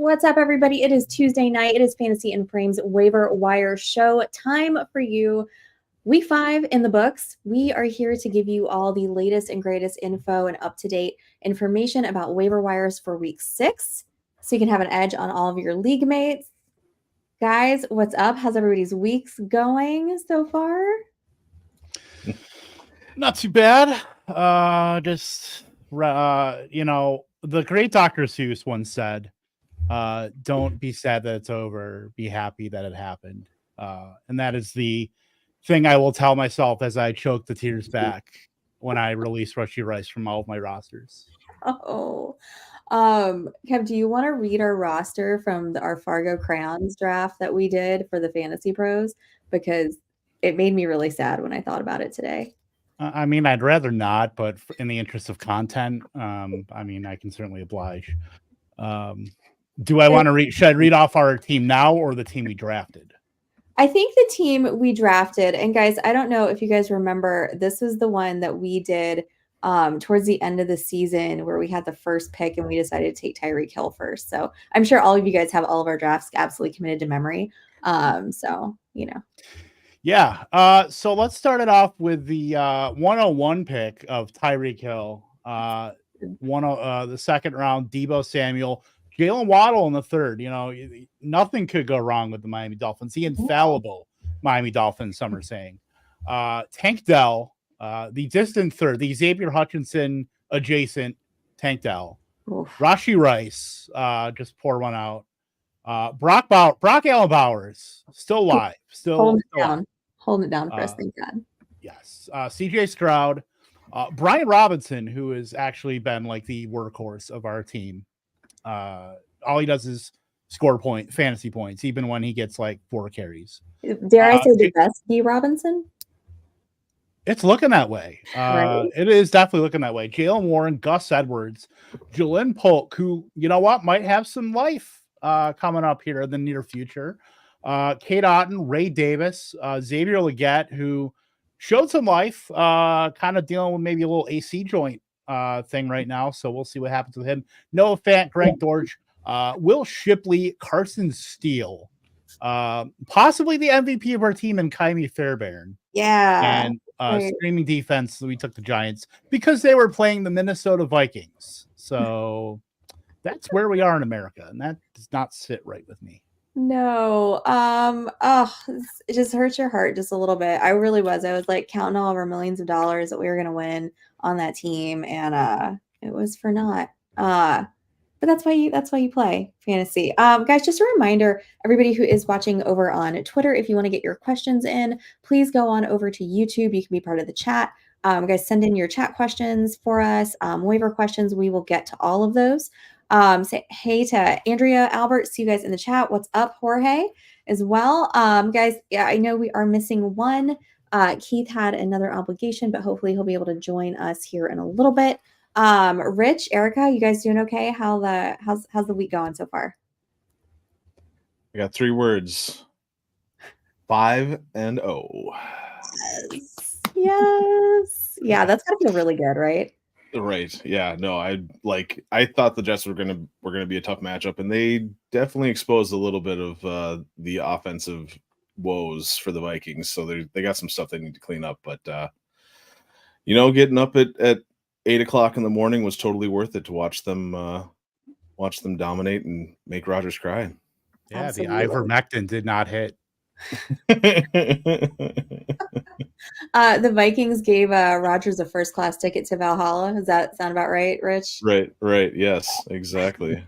What's up, everybody? It is Tuesday night. It is Fantasy and Frames Waiver Wire Show. Time for you. Week 5 in the books. We are here to give you all the latest and greatest info and up-to-date information about waiver wires for week 6, so you can have an edge on all of your league mates. Guys, what's up? How's everybody's weeks going so far? Not too bad. The great Dr. Seuss once said, don't be sad that it's over, be happy that it happened. And that is the thing I will tell myself as I choke the tears back when I release Rushy Rice from all of my rosters. Oh, Kev, do you want to read our roster from our Fargo Crayons draft that we did for the Fantasy Pros? Because it made me really sad when I thought about it today. I mean, I'd rather not, but in the interest of content, I mean, I can certainly oblige. Do I want to read? Should I read off our team now or the team we drafted? I think the team we drafted, and guys, I don't know if you guys remember, this was the one that we did towards the end of the season where we had the first pick and we decided to take Tyreek Hill first. So I'm sure all of you guys have all of our drafts absolutely committed to memory. So, you know. Yeah. So let's start it off with the 101 pick of Tyreek Hill. The second round, Deebo Samuel, Jalen Waddle in the third. You know, nothing could go wrong with the Miami Dolphins. The infallible Miami Dolphins, some are saying. Tank Dell, the distant third, the Xavier Hutchinson adjacent Tank Dell. Rashi Rice, just pour one out. Brock Allen Bowers, still alive. Holding it down for us, thank God. Yes. CJ Stroud, Brian Robinson, who has actually been like the workhorse of our team. All he does is score fantasy points, even when he gets like 4 carries. Dare I say the best D Robinson? It's looking that way. Right. It is definitely looking that way. Jalen Warren, Gus Edwards, Jalen Polk, who, you know what, might have some life coming up here in the near future. Kate Otten, Ray Davis, Xavier Legette, who showed some life, kind of dealing with maybe a little AC joint thing right now. So we'll see what happens with him. Noah Fant, Greg Dortch, Will Shipley, Carson Steele, possibly the MVP of our team, and Kaimi Fairbairn. Yeah. And streaming defense, we took the Giants because they were playing the Minnesota Vikings. So that's where we are in America, and that does not sit right with me. No. It just hurts your heart just a little bit. I really was. I was like counting all of our millions of dollars that we were gonna win on that team, and it was for naught. But that's why you play fantasy. Guys, just a reminder, everybody who is watching over on Twitter, if you want to get your questions in, please go on over to YouTube. You can be part of the chat. Guys, send in your chat questions for us, waiver questions. We will get to all of those. Say hey to Andrea, Albert, see you guys in the chat. What's up, Jorge, as well. Guys, yeah, I know we are missing one. Keith had another obligation, but hopefully he'll be able to join us here in a little bit. Rich, Erica, you guys doing okay? How's the week going so far? I got 3 words. 5-0. Yes. Yeah, that's gotta feel really good, right? Right. Yeah. No, I thought the Jets were gonna be a tough matchup, and they definitely exposed a little bit of the offensive woes for the Vikings. So they got some stuff they need to clean up. But getting up at 8 o'clock in the morning was totally worth it to watch them dominate and make Rodgers cry. Yeah, absolutely. The ivermectin did not hit. The Vikings gave Rodgers a first-class ticket to Valhalla. Does that sound about right, Rich? Right. Yes, exactly.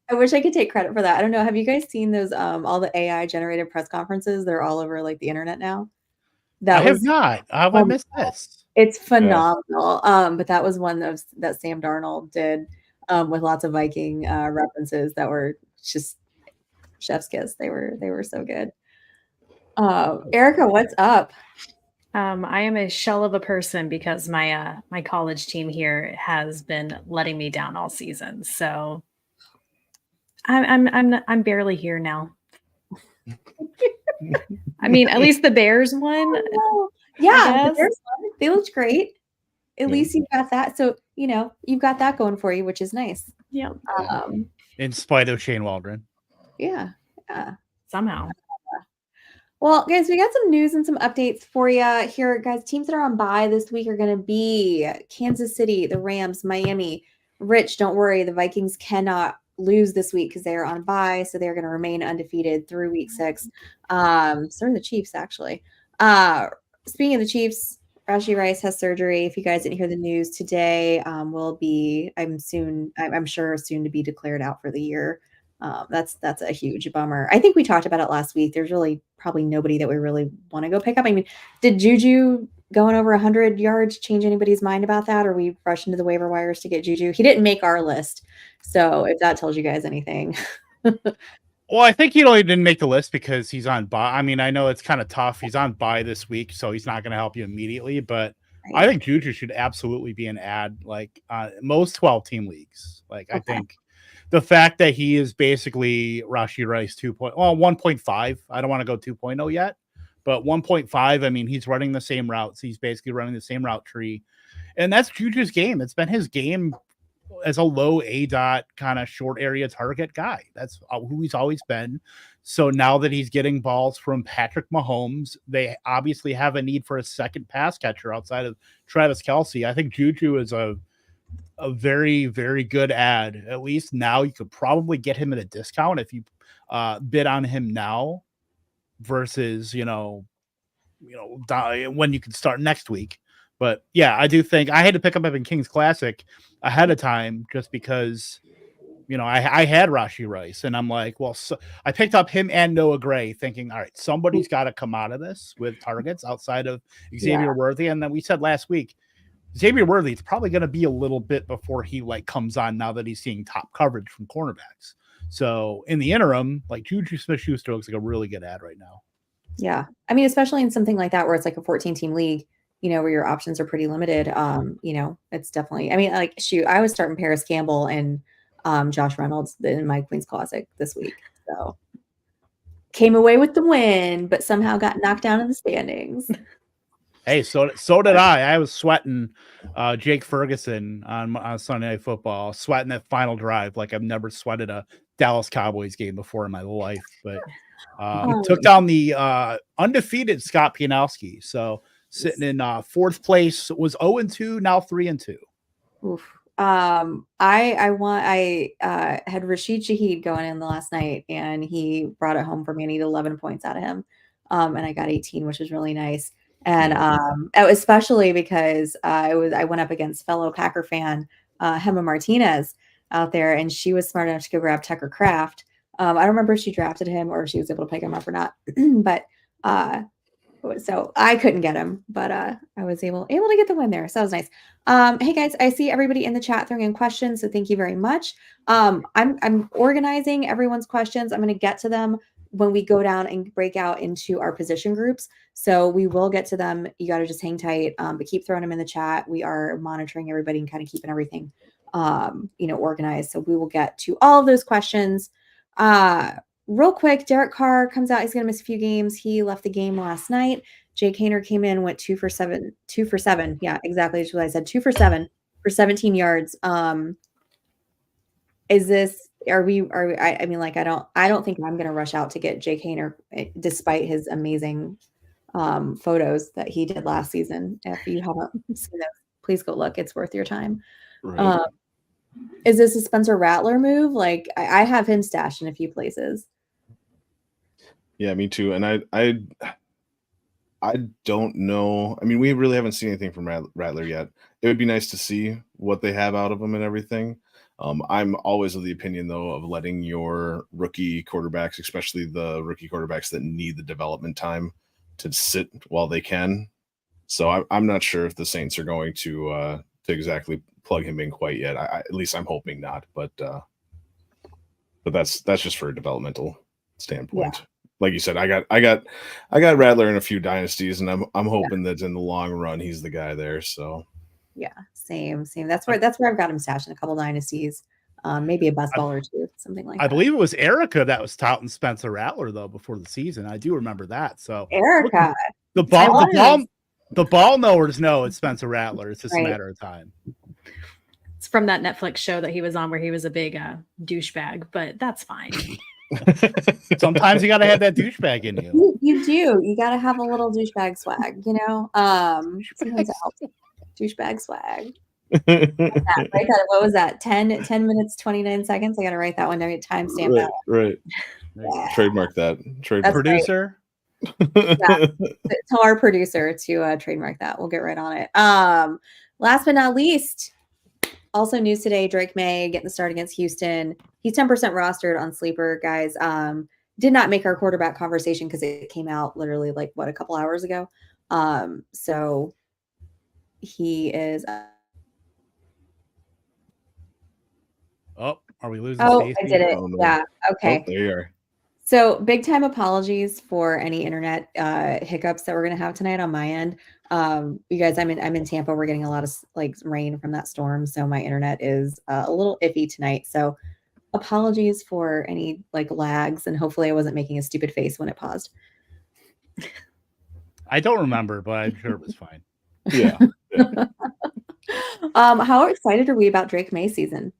I wish I could take credit for that. I don't know. Have you guys seen those all the AI generated press conferences? They're all over like the internet now. Have not. How have I missed this? It's phenomenal. But that was one that Sam Darnold did with lots of Viking references that were just chef's kiss. They were so good. Erica, what's up? I am a shell of a person because my college team here has been letting me down all season. So I'm barely here now. I mean, at least the Bears won. Yeah, the Bears won. They looked great. At least you got that. So you've got that going for you, which is nice. Yeah. In spite of Shane Waldron. Yeah. Somehow. Well, guys, we got some news and some updates for you here, guys. Teams that are on bye this week are going to be Kansas City, the Rams, Miami. Rich, don't worry. The Vikings cannot lose this week because they are on bye, so they're going to remain undefeated through week 6. So are the Chiefs, actually. Speaking of the Chiefs, Rashee Rice has surgery. If you guys didn't hear the news today, will be I'm sure soon to be declared out for the year. That's a huge bummer. I think we talked about it last week. There's really probably nobody that we really want to go pick up. I mean, did Juju going over 100 yards change anybody's mind about that, or we rushed into the waiver wires to get Juju? He didn't make our list, so if that tells you guys anything. Well, I think he only didn't make the list because he's on bye. I mean, I know it's kind of tough. He's on bye this week, so he's not going to help you immediately. But Right. I think Juju should absolutely be an ad, like most 12-team leagues. Like, I think the fact that he is basically Rashee Rice 1.5. I don't want to go 2.0 yet, but 1.5. I mean, he's running the same routes. He's basically running the same route tree, and that's Juju's game. It's been his game as a low ADOT kind of short area target guy. That's who he's always been. So now that he's getting balls from Patrick Mahomes, they obviously have a need for a second pass catcher outside of Travis Kelce. I think Juju is a very, very good ad. At least now you could probably get him at a discount if you bid on him now versus, when you can start next week. But yeah, I do think I had to pick up Evan King's Classic ahead of time just because, I had Rashee Rice and I'm like, well, so I picked up him and Noah Gray thinking, all right, somebody's got to come out of this with targets outside of Xavier Worthy. And then we said last week, Xavier Worthy, it's probably going to be a little bit before he comes on now that he's seeing top coverage from cornerbacks. So in the interim, Juju Smith-Schuster looks like a really good ad right now. Yeah. I mean, especially in something like that where it's like a 14-team league, where your options are pretty limited. It's definitely, I mean, I was starting Paris Campbell and Josh Reynolds in my Queen's Classic this week. So came away with the win, but somehow got knocked down in the standings. Hey, so did I. I was sweating Jake Ferguson on Sunday Night Football, sweating that final drive like I've never sweated a Dallas Cowboys game before in my life. But took down the undefeated Scott Pianowski. So sitting in 4th place, was 0-2, now 3-2. Oof. I had Rashid Shaheed going in the last night, and he brought it home for me. I need 11 points out of him, and I got 18, which was really nice. And especially because I went up against fellow Packer fan Hema Martinez out there, and she was smart enough to go grab Tucker Kraft. I don't remember if she drafted him or if she was able to pick him up or not, but so I couldn't get him, but I was able to get the win there. So that was nice. Hey guys, I see everybody in the chat throwing in questions, so thank you very much. I'm organizing everyone's questions. I'm going to get to them when we go down and break out into our position groups. So we will get to them. You got to just hang tight, but keep throwing them in the chat. We are monitoring everybody and kind of keeping everything, organized. So we will get to all of those questions. Real quick, Derek Carr comes out. He's going to miss a few games. He left the game last night. Jake Haener came in, went 2 for 7. Yeah, exactly. That's what I said. 2 for 7 for 17 yards. Is this, I don't think I'm going to rush out to get Jake Haener despite his amazing photos that he did last season. If you haven't seen those, please go look. It's worth your time. Right. Is this a Spencer Rattler move? I have him stashed in a few places. Yeah, me too. And I don't know. I mean, we really haven't seen anything from Rattler yet. It would be nice to see what they have out of him and everything. I'm always of the opinion, though, of letting your rookie quarterbacks, especially the rookie quarterbacks that need the development time, to sit while they can. So I'm not sure if the Saints are going to exactly plug him in quite yet. At least I'm hoping not. But that's just for a developmental standpoint. Yeah. Like you said, I got Rattler in a few dynasties, and I'm hoping that in the long run he's the guy there. So yeah, same. That's where I've got him stashed in a couple dynasties. Maybe a best ball or two, something like that. I believe it was Erica that was touting Spencer Rattler though before the season. I do remember that. So Erica, the ball knowers know it's Spencer Rattler. It's just a matter of time. It's from that Netflix show that he was on where he was a big douchebag, but that's fine. Sometimes you got to have that douchebag in you. You do. You got to have a little douchebag swag, you know? Sometimes it helps. Douchebag swag. Write that. What was that? 10 minutes, 29 seconds. I got to write that one down. Timestamp that one. Right. Yeah. Trademark that. That's Producer. Yeah. Tell our producer to trademark that. We'll get right on it. Last but not least, also news today, Drake May getting the start against Houston. He's 10% rostered on Sleeper, guys. Did not make our quarterback conversation because it came out literally like a couple hours ago. So he is. Oh, are we losing? Oh, Stacey? I did it. Oh, no. Yeah. Okay. Oh, there you are. So big time apologies for any internet hiccups that we're gonna have tonight on my end. You guys, I'm in Tampa. We're getting a lot of rain from that storm, so my internet is a little iffy tonight. So apologies for any lags, and hopefully I wasn't making a stupid face when it paused. I don't remember, but I'm sure it was fine. Yeah. How excited are we about Drake May season?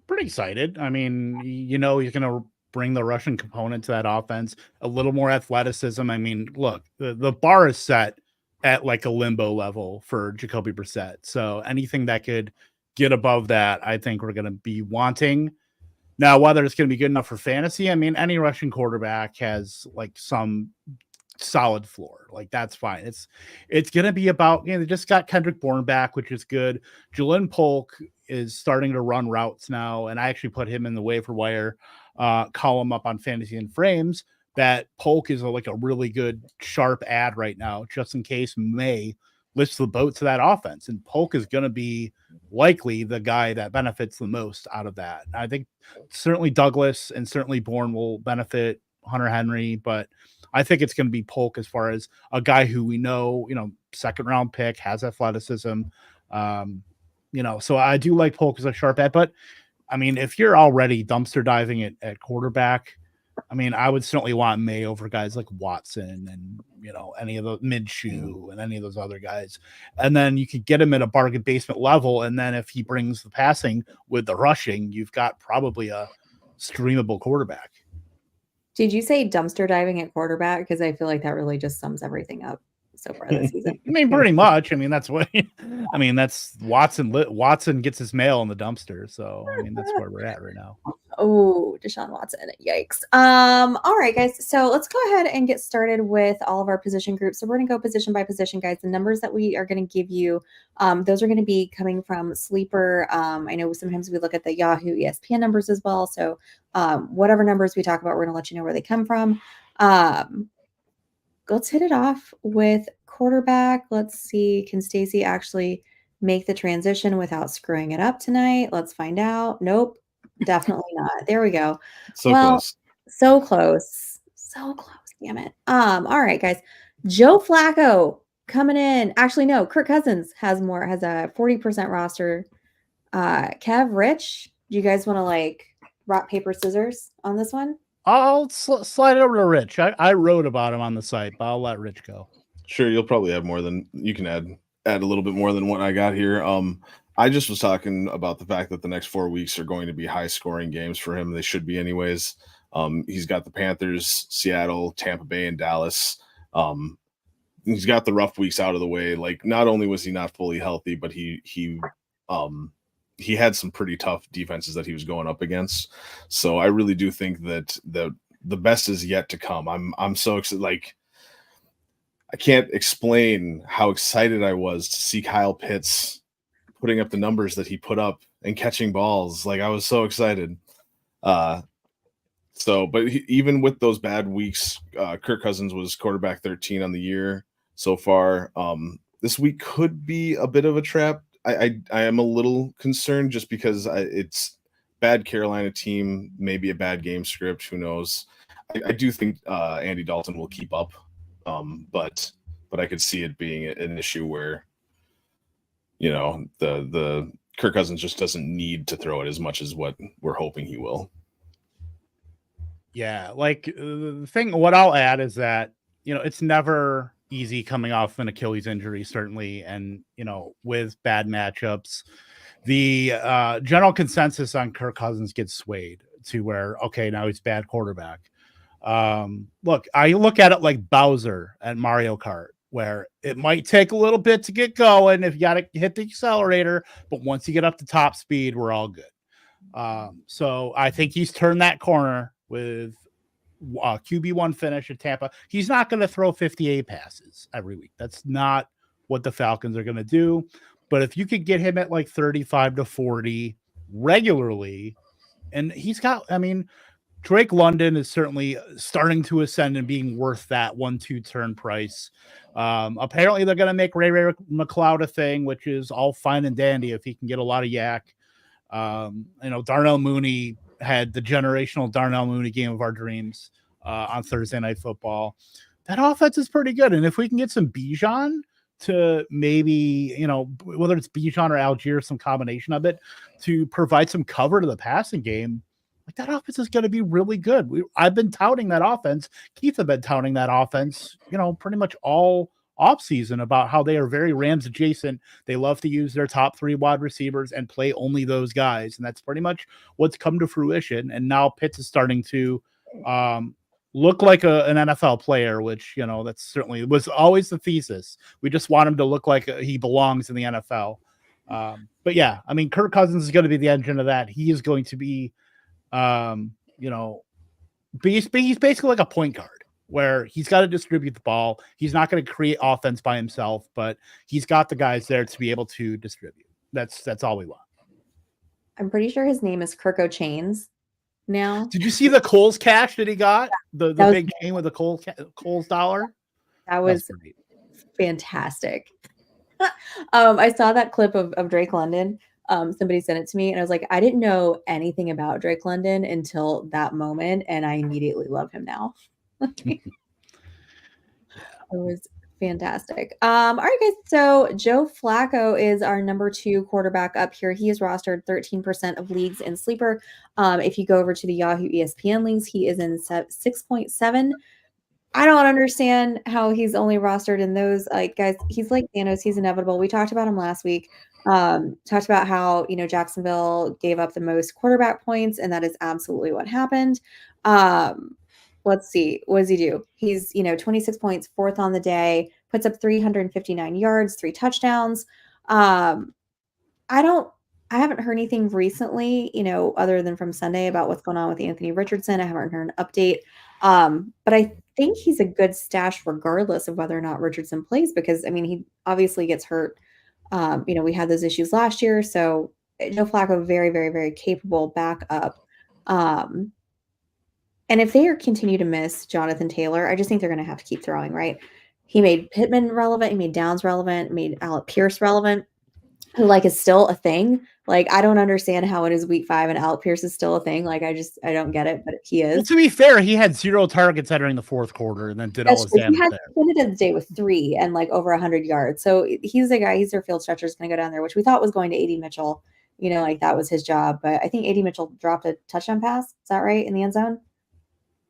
Pretty excited. I mean, he's going to bring the Russian component to that offense, a little more athleticism. I mean, look, the bar is set at a limbo level for Jacoby Brissett. So anything that could get above that, I think we're going to be wanting. Now, whether it's going to be good enough for fantasy, I mean, any Russian quarterback has some solid floor. That's fine. It's going to be about, they just got Kendrick Bourne back, which is good. Jalen Polk is starting to run routes now, and I actually put him in the waiver wire column up on Fantasy and Frames. That Polk is a really good sharp ad right now, just in case May lifts the boat to that offense, and Polk is going to be likely the guy that benefits the most out of that. I think certainly Douglas and certainly Bourne will benefit Hunter Henry, but I think it's going to be Polk as far as a guy who we know, second round pick, has athleticism. So I do like Polk as a sharp ad, but I mean, if you're already dumpster diving at quarterback, I mean, I would certainly want May over guys like Watson and, any of the Minshew and any of those other guys. And then you could get him at a bargain basement level. And then if he brings the passing with the rushing, you've got probably a streamable quarterback. Did you say dumpster diving at quarterback? Because I feel like that really just sums everything up so far this season. I mean, pretty much. I mean, that's what. I mean, that's Watson. Watson gets his mail in the dumpster. So I mean, that's where we're at right now. Oh, Deshaun Watson. Yikes. All right, guys. So let's go ahead and get started with all of our position groups. So we're going to go position by position, guys. The numbers that we are going to give you, those are going to be coming from Sleeper. I know sometimes we look at the Yahoo ESPN numbers as well. So whatever numbers we talk about, we're going to let you know where they come from. Let's hit it off with quarterback. Let's see. Can Stacey actually make the transition without screwing it up tonight? Let's find out. Nope. Definitely not. There we go. Close. So close. So close. Damn it. All right, guys. Joe Flacco coming in. Actually, no, Kirk Cousins has a 40% roster. Kev, Rich, do you guys want to rock, paper, scissors on this one? I'll slide it over to Rich. I wrote about him on the site, but I'll let Rich go. Sure, you'll probably have more than you can add a little bit more than what I got here. I just was talking about the fact that the next 4 weeks are going to be high scoring games for him. They should be anyways. He's got the Panthers, Seattle, Tampa Bay, and Dallas. He's got the rough weeks out of the way. Not only was he not fully healthy, but he had some pretty tough defenses that he was going up against. So I really do think that the best is yet to come. I'm so excited. I can't explain how excited I was to see Kyle Pitts putting up the numbers that he put up and catching balls. I was so excited. But even with those bad weeks, Kirk Cousins was quarterback 13 on the year so far. This week could be a bit of a trap. I am a little concerned just because it's bad Carolina team, maybe a bad game script. Who knows? I do think Andy Dalton will keep up. But I could see it being an issue where, the Kirk Cousins just doesn't need to throw it as much as what we're hoping he will. Yeah. The thing, what I'll add is that, it's never easy coming off an Achilles injury, certainly. And, with bad matchups, the general consensus on Kirk Cousins gets swayed to where, okay, now he's bad quarterback. Look, I look at it like Bowser at Mario Kart, where it might take a little bit to get going if you got to hit the accelerator, but once you get up to top speed, we're all good. So I think he's turned that corner with QB1 finish at Tampa. He's not going to throw 58 passes every week. That's not what the Falcons are going to do. But if you could get him at like 35 to 40 regularly, and he's got, I mean, Drake London is certainly starting to ascend and being worth that 1-2 turn price. Apparently they're going to make Ray McLeod a thing, which is all fine and dandy if he can get a lot of yak. Darnell Mooney had the generational Darnell Mooney game of our dreams on Thursday Night Football. That offense is pretty good. And if we can get some Bijan to maybe, whether it's Bijan or Algier, some combination of it to provide some cover to the passing game, like that offense is going to be really good. I've been touting that offense. Keith have been touting that offense, pretty much all offseason about how they are very Rams adjacent. They love to use their top 3 wide receivers and play only those guys. And that's pretty much what's come to fruition. And now Pitts is starting to look like an NFL player, which, that's certainly was always the thesis. We just want him to look like he belongs in the NFL. But yeah, I mean, Kirk Cousins is going to be the engine of that. He is going to be, he's basically like a point guard where he's got to distribute the ball. He's not going to create offense by himself, but he's got the guys there to be able to distribute. That's all we want. I'm pretty sure his name is Kirko Chains now. Did you see the Kohl's cash that he got? The big chain with the Kohl's dollar? That was fantastic. I saw that clip of Drake London. Somebody sent it to me and I was like, I didn't know anything about Drake London until that moment. And I immediately love him now. It was fantastic. All right, guys. So Joe Flacco is our number 2 quarterback up here. He is rostered 13% of leagues in Sleeper. If you go over to the Yahoo ESPN leagues, he is in 6.7. I don't understand how he's only rostered in those. Like, guys, he's like Thanos. He's inevitable. We talked about him last week. Talked about how, Jacksonville gave up the most quarterback points, and that is absolutely what happened. Let's see. What does he do? He's, 26 points, 4th on the day, puts up 359 yards, 3 touchdowns. I haven't heard anything recently, other than from Sunday about what's going on with Anthony Richardson. I haven't heard an update. But I think he's a good stash regardless of whether or not Richardson plays, because he obviously gets hurt. We had those issues last year. So Joe Flacco, very, very, very capable backup. And if they continue to miss Jonathan Taylor, I just think they're going to have to keep throwing, right? He made Pittman relevant. He made Downs relevant, made Alec Pierce relevant, who is still a thing. I don't understand how it is week 5 and Alec Pierce is still a thing. I don't get it, but he is. Well, to be fair, he had 0 targets entering the 4th quarter and then did all his damage there. He ended the day with 3 and over 100 yards. So he's the guy, he's their field stretcher, is going to go down there, which we thought was going to AD Mitchell. That was his job. But I think AD Mitchell dropped a touchdown pass. Is that right? In the end zone?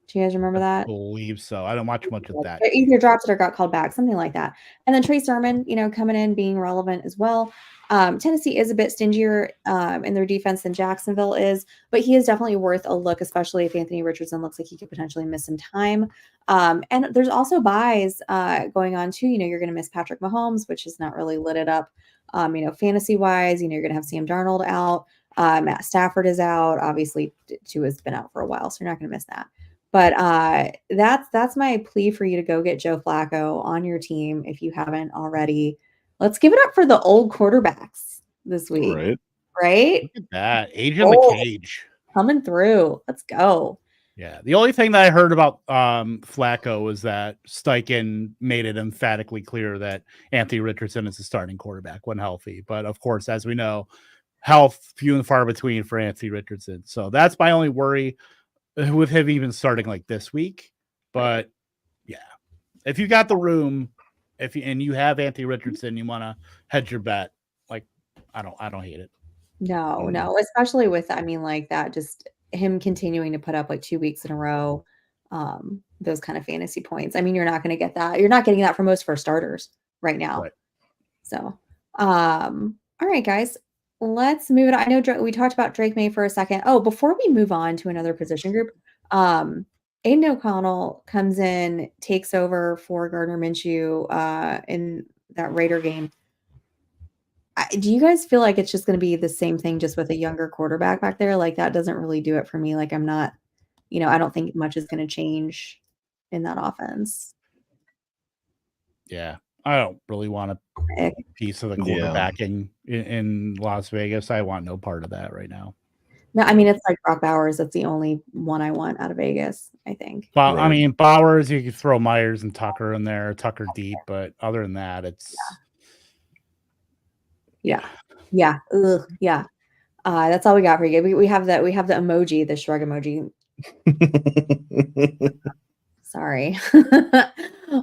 Do you guys remember that? I believe so. I don't watch much of that. Either dropped it or got called back, something like that. And then Trey Sermon, coming in, being relevant as well. Tennessee is a bit stingier in their defense than Jacksonville is, but he is definitely worth a look, especially if Anthony Richardson looks like he could potentially miss some time. And there's also buys going on too. You're going to miss Patrick Mahomes, which has not really lit it up. Fantasy wise, you're going to have Sam Darnold out. Matt Stafford is out. Obviously, Tua has been out for a while, so you're not going to miss that. But that's my plea for you to go get Joe Flacco on your team if you haven't already. Let's give it up for the old quarterbacks this week. Right? Look at that. Age in the cage. Coming through. Let's go. Yeah. The only thing that I heard about Flacco was that Steichen made it emphatically clear that Anthony Richardson is the starting quarterback when healthy. But of course, as we know, health few and far between for Anthony Richardson. So that's my only worry with him even starting this week. But yeah, if you got the room, and you have Anthony Richardson, you want to hedge your bet. I don't hate it. No, especially with that, just him continuing to put up 2 weeks in a row, those kind of fantasy points. You're not going to get that. You're not getting that for most of our starters right now. Right. So, all right, guys. let's move it on. I know we talked about Drake May for a second. Oh, before we move on to another position group, Aiden O'Connell comes in, takes over for Gardner Minshew in that Raider game. Do you guys feel like it's just going to be the same thing just with a younger quarterback back there? Like that doesn't really do it for me. Like I'm not, I don't think much is going to change in that offense. Yeah. I don't really want a piece of the quarterbacking in Las Vegas. I want no part of that right now. No, I mean, it's like Brock Bowers. That's the only one I want out of Vegas, I think. Well, right. I mean, Bowers, you could throw Myers and Tucker in there, Tucker deep, but other than that, it's... Yeah. Ugh, yeah. That's all we got for you. We have that. We have the emoji, the shrug emoji. Sorry.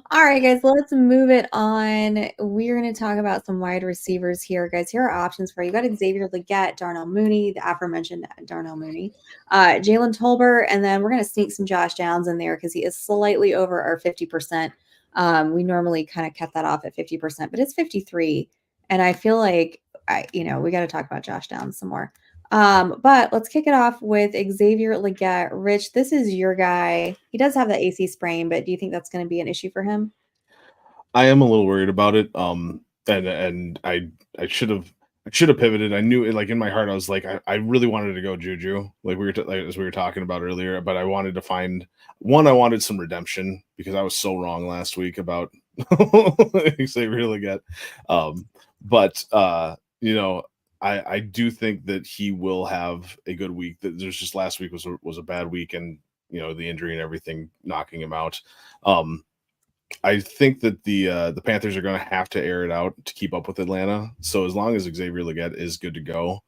All right, guys, let's move it on. We're going to talk about some wide receivers here, guys. Here are options for you. You got Xavier Legette, Darnell Mooney, the aforementioned Darnell Mooney, Jalen Tolbert, and then we're going to sneak some Josh Downs in there because he is slightly over our 50%. We normally kind of cut that off at 50%, but it's 53. And I feel like, we got to talk about Josh Downs some more. But let's kick it off with Xavier Legette. Rich, this is your guy. He does have the AC sprain, but do you think that's going to be an issue for him? I am a little worried about it. And I should have pivoted. I knew it, like in my heart, I was like, I really wanted to go Juju, like as we were talking about earlier, but I wanted to find one. I wanted some redemption because I was so wrong last week about Xavier Legette. I do think that he will have a good week. That there's just last week was a bad week, and the injury and everything knocking him out. I think that the Panthers are going to have to air it out to keep up with Atlanta. So as long as Xavier Legette is good to go,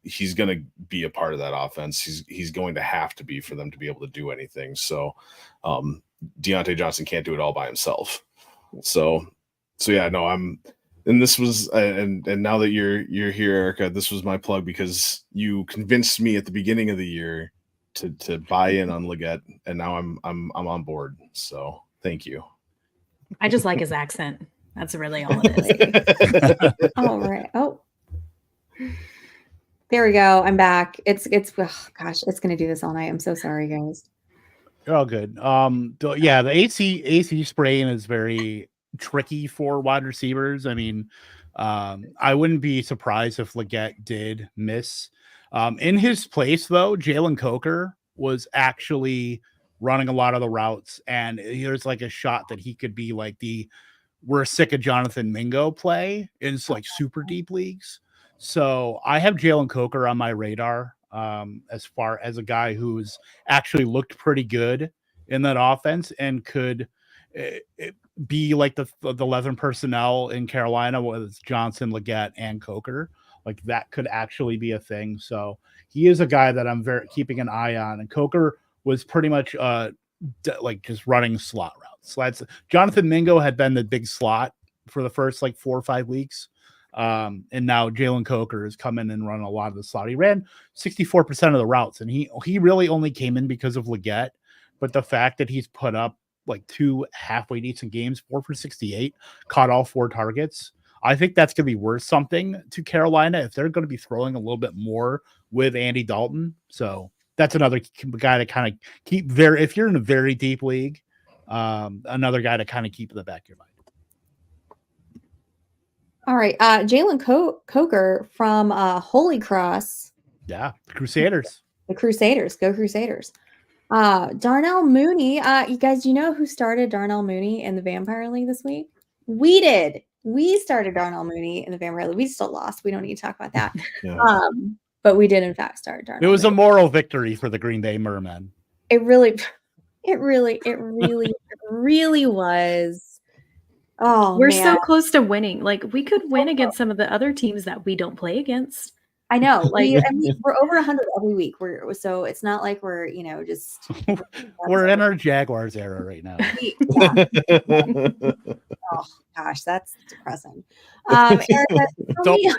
he's going to be a part of that offense. He's going to have to be for them to be able to do anything. So Deontay Johnson can't do it all by himself. So yeah, no, and this was and now that you're here, Erica, this was my plug because you convinced me at the beginning of the year to buy in on Legette, and now I'm on board. So thank you. I just like his accent. That's really all it is. All right. Oh, there we go. I'm back. It's gosh, it's gonna do this all night. I'm so sorry, guys. You're all good. The AC sprain is very tricky for wide receivers. I mean, I wouldn't be surprised if Legette did miss. In his place, though, Jalen Coker was actually running a lot of the routes, and there's like a shot that he could be like we're sick of Jonathan Mingo play in like super deep leagues. So I have Jalen Coker on my radar as far as a guy who's actually looked pretty good in that offense and could be like the 11 personnel in Carolina with Johnson, Legette, and Coker. Like that could actually be a thing. So he is a guy that I'm keeping an eye on. And Coker was pretty much like just running slot routes. Jonathan Mingo had been the big slot for the first like 4 or 5 weeks. And now Jalen Coker has come in and run a lot of the slot. He ran 64% of the routes, and he really only came in because of Legette. But the fact that he's put up like 2 halfway decent games, 4 for 68, caught all 4 targets. I think that's going to be worth something to Carolina if they're going to be throwing a little bit more with Andy Dalton. So that's another guy to kind of keep there. If you're in a very deep league, another guy to kind of keep in the back of your mind. All right. Jalen Coker from Holy Cross. Yeah. Crusaders. The Crusaders. Go Crusaders. Darnell Mooney. You guys, do you know who started Darnell Mooney in the Vampire League this week? We did. We started Darnell Mooney in the Vampire League. We still lost. We don't need to talk about that. Yeah. But we did in fact start Darnell. It was Mooney. A moral victory for the Green Bay Mermen. It really was. Oh, we're so close to winning. Like we could win against some of the other teams that we don't play against. I know, like we're over 100 every week. So it's not like we're just we're in our Jaguars era right now. Oh gosh, that's depressing. Erica,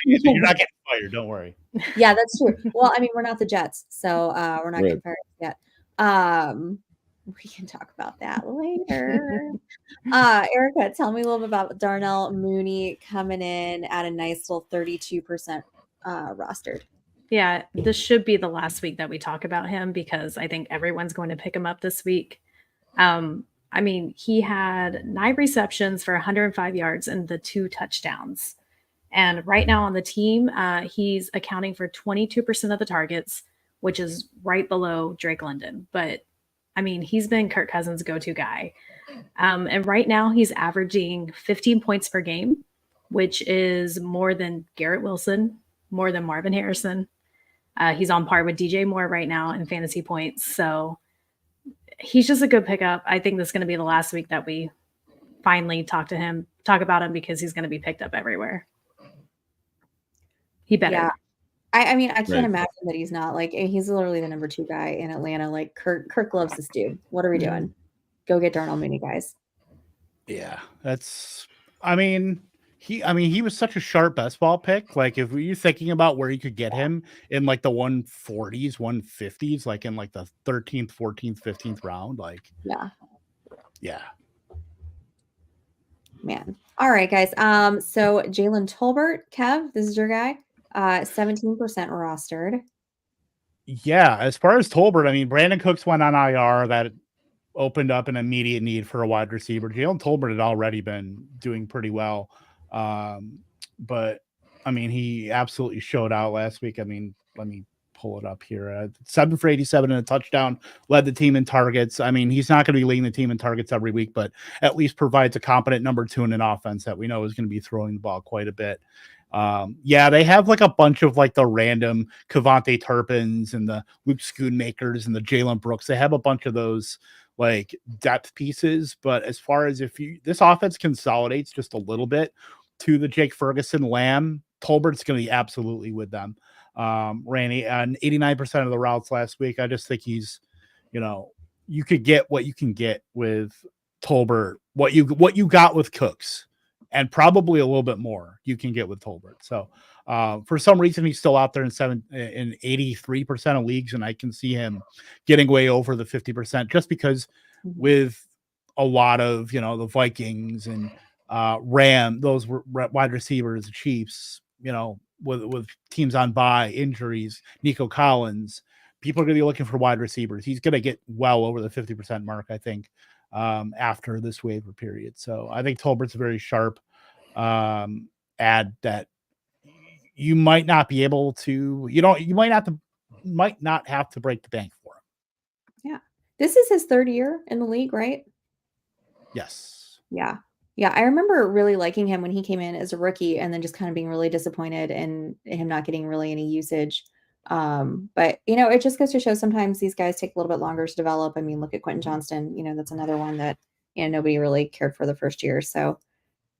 you're not getting fired. Don't worry. Yeah, that's true. Well, I mean, we're not the Jets, so we're not getting fired yet. We can talk about that later. Erica, tell me a little bit about Darnell Mooney coming in at a nice little 32% rostered. Yeah, this should be the last week that we talk about him because I think everyone's going to pick him up this week. I mean, he had 9 receptions for 105 yards and the 2 touchdowns. And right now on the team, he's accounting for 22% of the targets, which is right below Drake London. But I mean, he's been Kirk Cousins' go-to guy. And right now he's averaging 15 points per game, which is more than Garrett Wilson, more than Marvin Harrison. He's on par with DJ Moore right now in fantasy points. So he's just a good pickup. I think this is going to be the last week that we finally talk about him because he's going to be picked up everywhere. He better. Yeah. I mean, I can't Right. imagine that he's not. Like, he's literally the number 2 guy in Atlanta. Like, Kirk loves this dude. What are we doing? Go get Darnell Mooney, guys. Yeah, he was such a sharp best ball pick. Like, if you're thinking about where you could get him in like the 140s, 150s, like in like the 13th, 14th, 15th round, like, yeah. Man. All right, guys. So Jalen Tolbert, Kev, this is your guy. 17% rostered. Yeah, as far as Tolbert, I mean, Brandon Cooks went on IR. That opened up an immediate need for a wide receiver. Jalen Tolbert had already been doing pretty well. But I mean, he absolutely showed out last week. I mean, let me pull it up here. 7 for 87 and a touchdown, led the team in targets. I mean, he's not going to be leading the team in targets every week, but at least provides a competent number 2 in an offense that we know is going to be throwing the ball quite a bit. They have like a bunch of like the random Kavonte Turpins and the Luke Schoonmakers and the Jalen Brooks. They have a bunch of those like depth pieces, but as far as this offense consolidates just a little bit to the Jake Ferguson Lamb, Tolbert's going to be absolutely with them. Randy, on 89% of the routes last week. I just think he's, you could get what you can get with Tolbert, what you got with Cooks, and probably a little bit more you can get with Tolbert. So for some reason, he's still out there in 83% of leagues, and I can see him getting way over the 50% just because with a lot of, the Vikings and those wide receivers, the Chiefs, with teams on bye, injuries, Nico Collins, people are going to be looking for wide receivers. He's going to get well over the 50% mark, I think, after this waiver period. So I think Tolbert's a very sharp ad that you might not be able to, you might not have to break the bank for him. Yeah. This is his 3rd year in the league, right? Yes. Yeah. Yeah. I remember really liking him when he came in as a rookie and then just kind of being really disappointed and him not getting really any usage. But it just goes to show sometimes these guys take a little bit longer to develop. I mean, look at Quentin Johnston, that's another one that, nobody really cared for the first year. So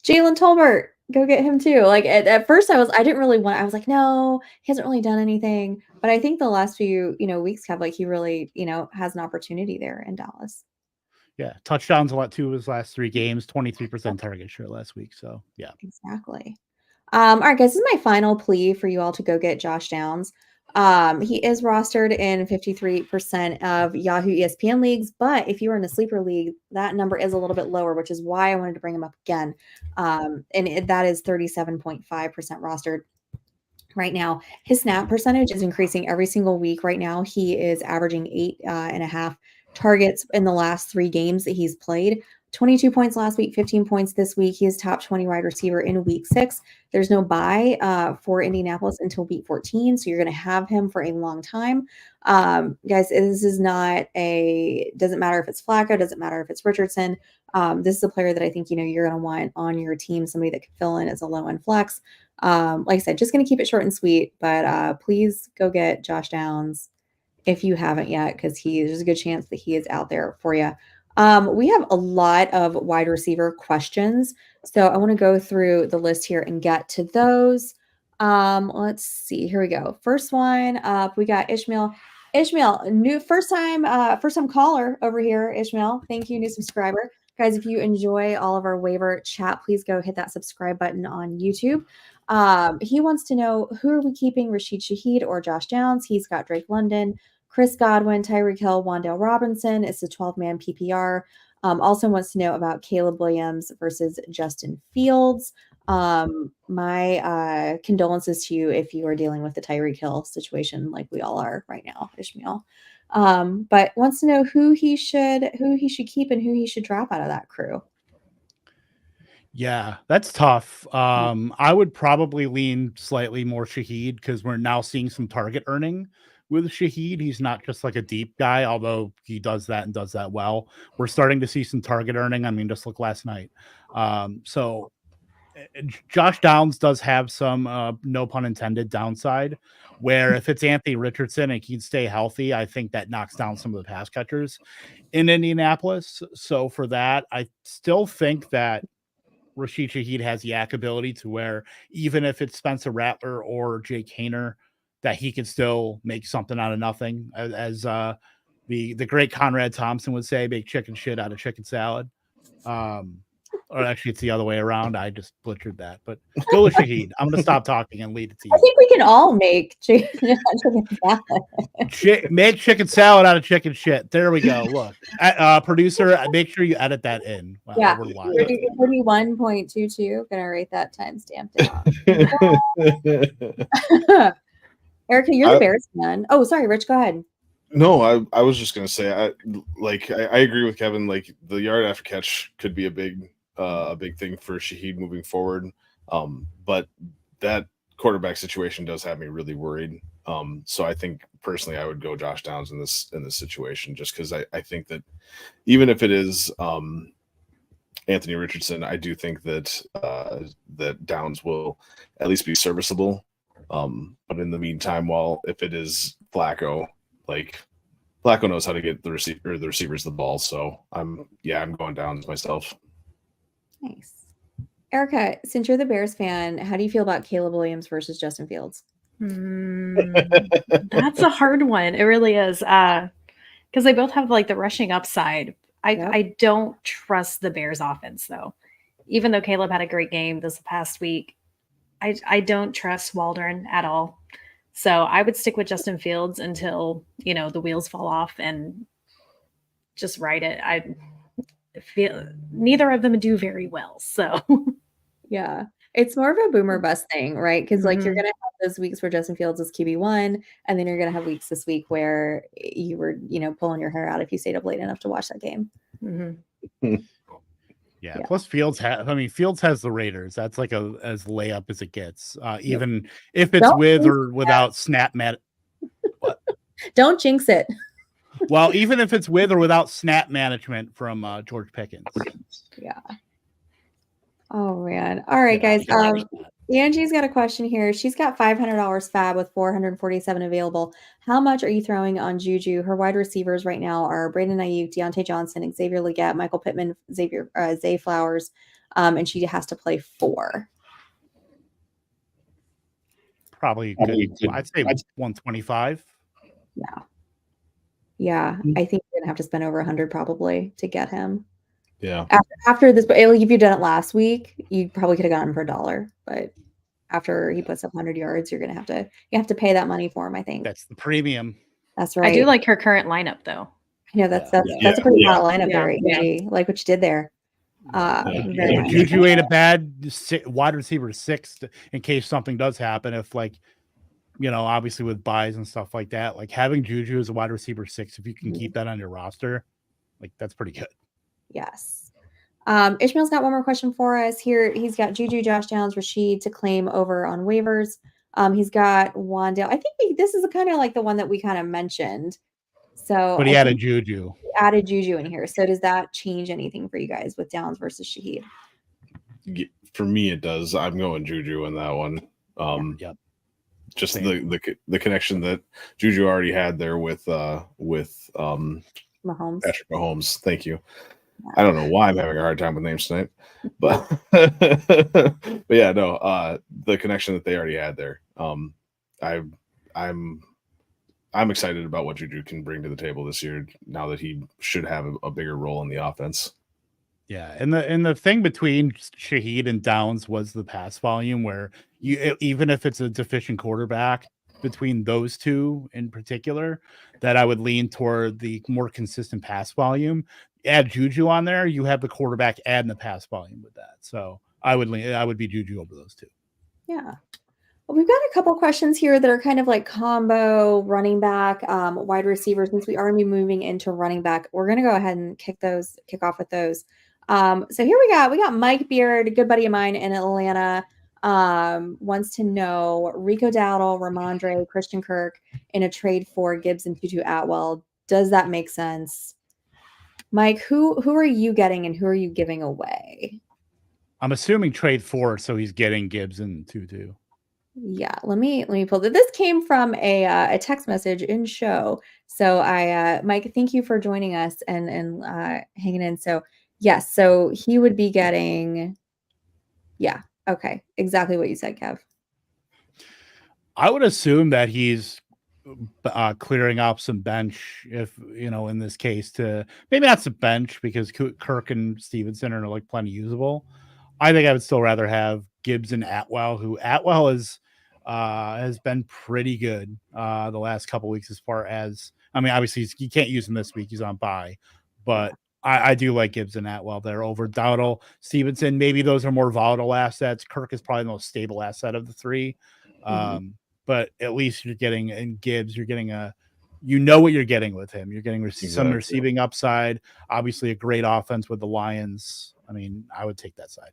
Jalen Tolbert, go get him too. Like at first I was like, no, he hasn't really done anything. But I think the last few, weeks have like, he really, has an opportunity there in Dallas. Yeah. Touchdowns a lot too his last 3 games, 23% target share last week. So yeah. Exactly. All right, guys, this is my final plea for you all to go get Josh Downs. He is rostered in 53% of Yahoo ESPN leagues, but if you are in a sleeper league, that number is a little bit lower, which is why I wanted to bring him up again. That is 37.5% rostered right now. His snap percentage is increasing every single week. Right now, he is averaging 8.5 targets in the last 3 games that he's played. 22 points last week, 15 points this week. He is top 20 wide receiver in week 6. There's no bye for Indianapolis until week 14. So you're going to have him for a long time. Guys, this is doesn't matter if it's Flacco, doesn't matter if it's Richardson. This is a player that I think, you're going to want on your team, somebody that can fill in as a low end flex. Like I said, just going to keep it short and sweet, but please go get Josh Downs if you haven't yet, because there's a good chance that he is out there for you. We have a lot of wide receiver questions, so I want to go through the list here and get to those. Let's see. Here we go. First one up, we got Ishmael. Ishmael, new first time caller over here. Ishmael, thank you, new subscriber. Guys, if you enjoy all of our waiver chat, please go hit that subscribe button on YouTube. He wants to know, who are we keeping, Rashid Shaheed or Josh Downs? He's got Drake London, Chris Godwin, Tyreek Hill, Wan'Dale Robinson. It's a 12-man PPR. Also wants to know about Caleb Williams versus Justin Fields. My condolences to you if you are dealing with the Tyreek Hill situation like we all are right now, Ishmael. But wants to know who he should keep and who he should drop out of that crew. Yeah, that's tough. I would probably lean slightly more Shaheed because we're now seeing some target earning with Shaheed. He's not just like a deep guy, although he does that and does that well. We're starting to see some target earning. I mean, just look last night. So Josh Downs does have some, no pun intended, downside, where if it's Anthony Richardson and he'd stay healthy, I think that knocks down some of the pass catchers in Indianapolis. So for that, I still think that Rashid Shaheed has the ability to where even if it's Spencer Rattler or Jake Haener, that he can still make something out of nothing. As the great Conrad Thompson would say, make chicken shit out of chicken salad. Or actually, it's the other way around. I just butchered that. But go with Shaheed. I'm going to stop talking and lead it to you. I think we can all make chicken salad. Make chicken salad out of chicken shit. There we go. Look, producer, make sure you edit that in. Wow, Yeah, we're live. 31.22. Gonna write that timestamp down. Erica, you're the Bears fan. Oh, sorry, Rich. Go ahead. No, I was just gonna say I agree with Kevin. Like the yard after catch could be a big thing for Shaheed moving forward. But that quarterback situation does have me really worried. So I think personally I would go Josh Downs in this situation just because I think that even if it is Anthony Richardson, I do think that that Downs will at least be serviceable. But in the meantime, if it is Flacco, like Flacco knows how to get the receivers the ball. So I'm going Downs myself. Nice. Erica, since you're the Bears fan, how do you feel about Caleb Williams versus Justin Fields? That's a hard one. It really is. Because they both have like the rushing upside. I don't trust the Bears offense though. Even though Caleb had a great game this past week, I don't trust Waldron at all. So I would stick with Justin Fields until, the wheels fall off and just ride it. I feel neither of them do very well. So yeah, it's more of a boomer bust thing, right? Because like you're going to have those weeks where Justin Fields is QB1, and then you're going to have weeks this week where you were, pulling your hair out if you stayed up late enough to watch that game. Mm-hmm. Yeah. Plus Fields has the Raiders. That's like as layup as it gets. Even if it's with or without snap what? Don't jinx it. Well, even if it's with or without snap management from George Pickens. Yeah. Oh man. All right, guys. Angie's got a question here. She's got $500 fab with 447 available. How much are you throwing on Juju? Her wide receivers right now are Brandon Ayuk, Deontay Johnson, Xavier Legette, Michael Pittman, Zay Flowers, and she has to play 4. Probably good. I'd say 125. Yeah. I think you're gonna have to spend over 100 probably to get him. Yeah. After this, but if you'd done it last week, you probably could have gotten him for $1. But after he puts up 100 yards, you have to pay that money for him. I think that's the premium. That's right. I do like her current lineup though. I know that's a pretty hot lineup there. Angie. Like what you did there. Juju ain't a bad wide receiver 6 in case something does happen. If obviously with buys and stuff like that, like having Juju as a wide receiver 6, if you can keep that on your roster, like that's pretty good. Yes. Ishmael's got one more question for us here. He's got Juju, Josh Downs, Rashid to claim over on waivers. He's got Wandale. I think this is kind of like the one that we kind of mentioned. So, but he added Juju. Added Juju in here. So does that change anything for you guys with Downs versus Shaheed? For me, it does. I'm going Juju in that one. Yep. Just the connection that Juju already had there with Mahomes. Patrick Mahomes. Thank you. I don't know why I'm having a hard time with names tonight, but yeah, no, the connection that they already had there. I'm excited about what Juju can bring to the table this year now that he should have a bigger role in the offense. Yeah, and the thing between Shaheed and Downs was the pass volume, where even if it's a deficient quarterback, between those two in particular, that I would lean toward the more consistent pass volume. Add Juju on there, you have the quarterback and the pass volume with that. So I would be Juju over those two. Yeah. Well, we've got a couple questions here that are kind of like combo running back, wide receivers. Since we are going to be moving into running back, we're going to go ahead and kick off with those. So here we got Mike Beard, a good buddy of mine in Atlanta, wants to know Rico Dowdle, Ramondre, Christian Kirk in a trade for Gibbs and Tutu Atwell. Does that make sense? Mike, who are you getting and who are you giving away? I'm assuming trade for, so he's getting Gibbs and Tutu. Yeah, let me pull it. This came from a text message in show. So Mike, thank you for joining us and hanging in. So yes, so he would be getting, yeah, okay, exactly what you said, Kev. I would assume that he's clearing up some bench, if in this case, to maybe not some bench because Kirk and Stevenson are like plenty usable. I think I would still rather have Gibbs and Atwell, who Atwell has been pretty good the last couple weeks. As far as, I mean, obviously you can't use him this week; he's on bye, but I do like Gibbs and Atwell there over Dowdle, Stevenson. Maybe those are more volatile assets. Kirk is probably the most stable asset of the three, but at least you're getting in Gibbs. You're getting what you're getting with him. You're getting some receiving upside. Obviously, a great offense with the Lions. I mean, I would take that side.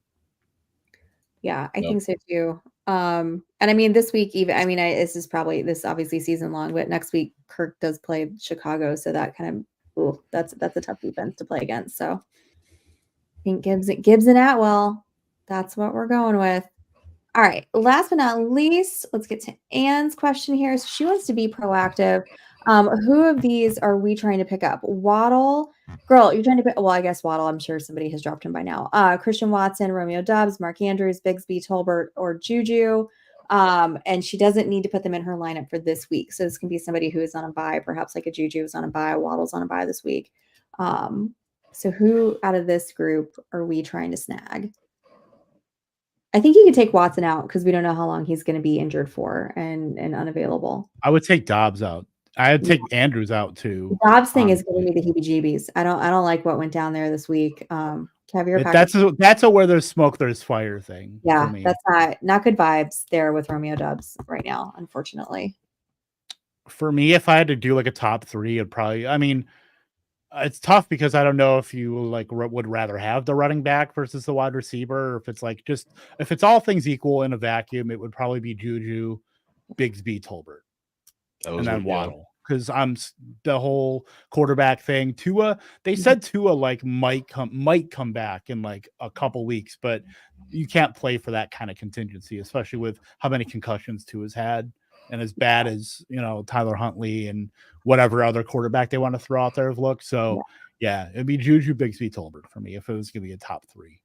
Yeah, I think so too. And I mean, this week, this obviously season long, but next week Kirk does play Chicago, so that kind of, that's a tough defense to play against. So I think Gibbs and Atwell, that's what we're going with. All right, last but not least, let's get to Anne's question here. So she wants to be proactive. Who of these are we trying to pick up? Waddle, girl, you're trying to pick. Well, I guess Waddle. I'm sure somebody has dropped him by now. Christian Watson, Romeo Doubs, Mark Andrews, Bigsby, Tolbert, or Juju. And she doesn't need to put them in her lineup for this week. So this can be somebody who is on a bye, perhaps like a Juju is on a bye, Waddle's on a bye this week. So who out of this group are we trying to snag? I think you could take Watson out because we don't know how long he's going to be injured for and unavailable. I would take Dobbs out. I'd take Andrews out too. The Dobbs thing is giving me the heebie-jeebies. I don't like what went down there this week. That's a where there's smoke, there's fire thing. Yeah, that's not good vibes there with Romeo Doubs right now, unfortunately. For me, if I had to do like a top three, it'd probably, I mean, it's tough because I don't know if you like would rather have the running back versus the wide receiver, or if it's like if it's all things equal in a vacuum, it would probably be Juju, Bigsby, Tolbert, and then Waddle. Because the whole quarterback thing. Tua, they said Tua like might come back in like a couple weeks, but you can't play for that kind of contingency, especially with how many concussions Tua's had. And as bad as, Tyler Huntley and whatever other quarterback they want to throw out there have looked. So, yeah, it'd be Juju, Bigsby, Tolbert for me if it was going to be a top three.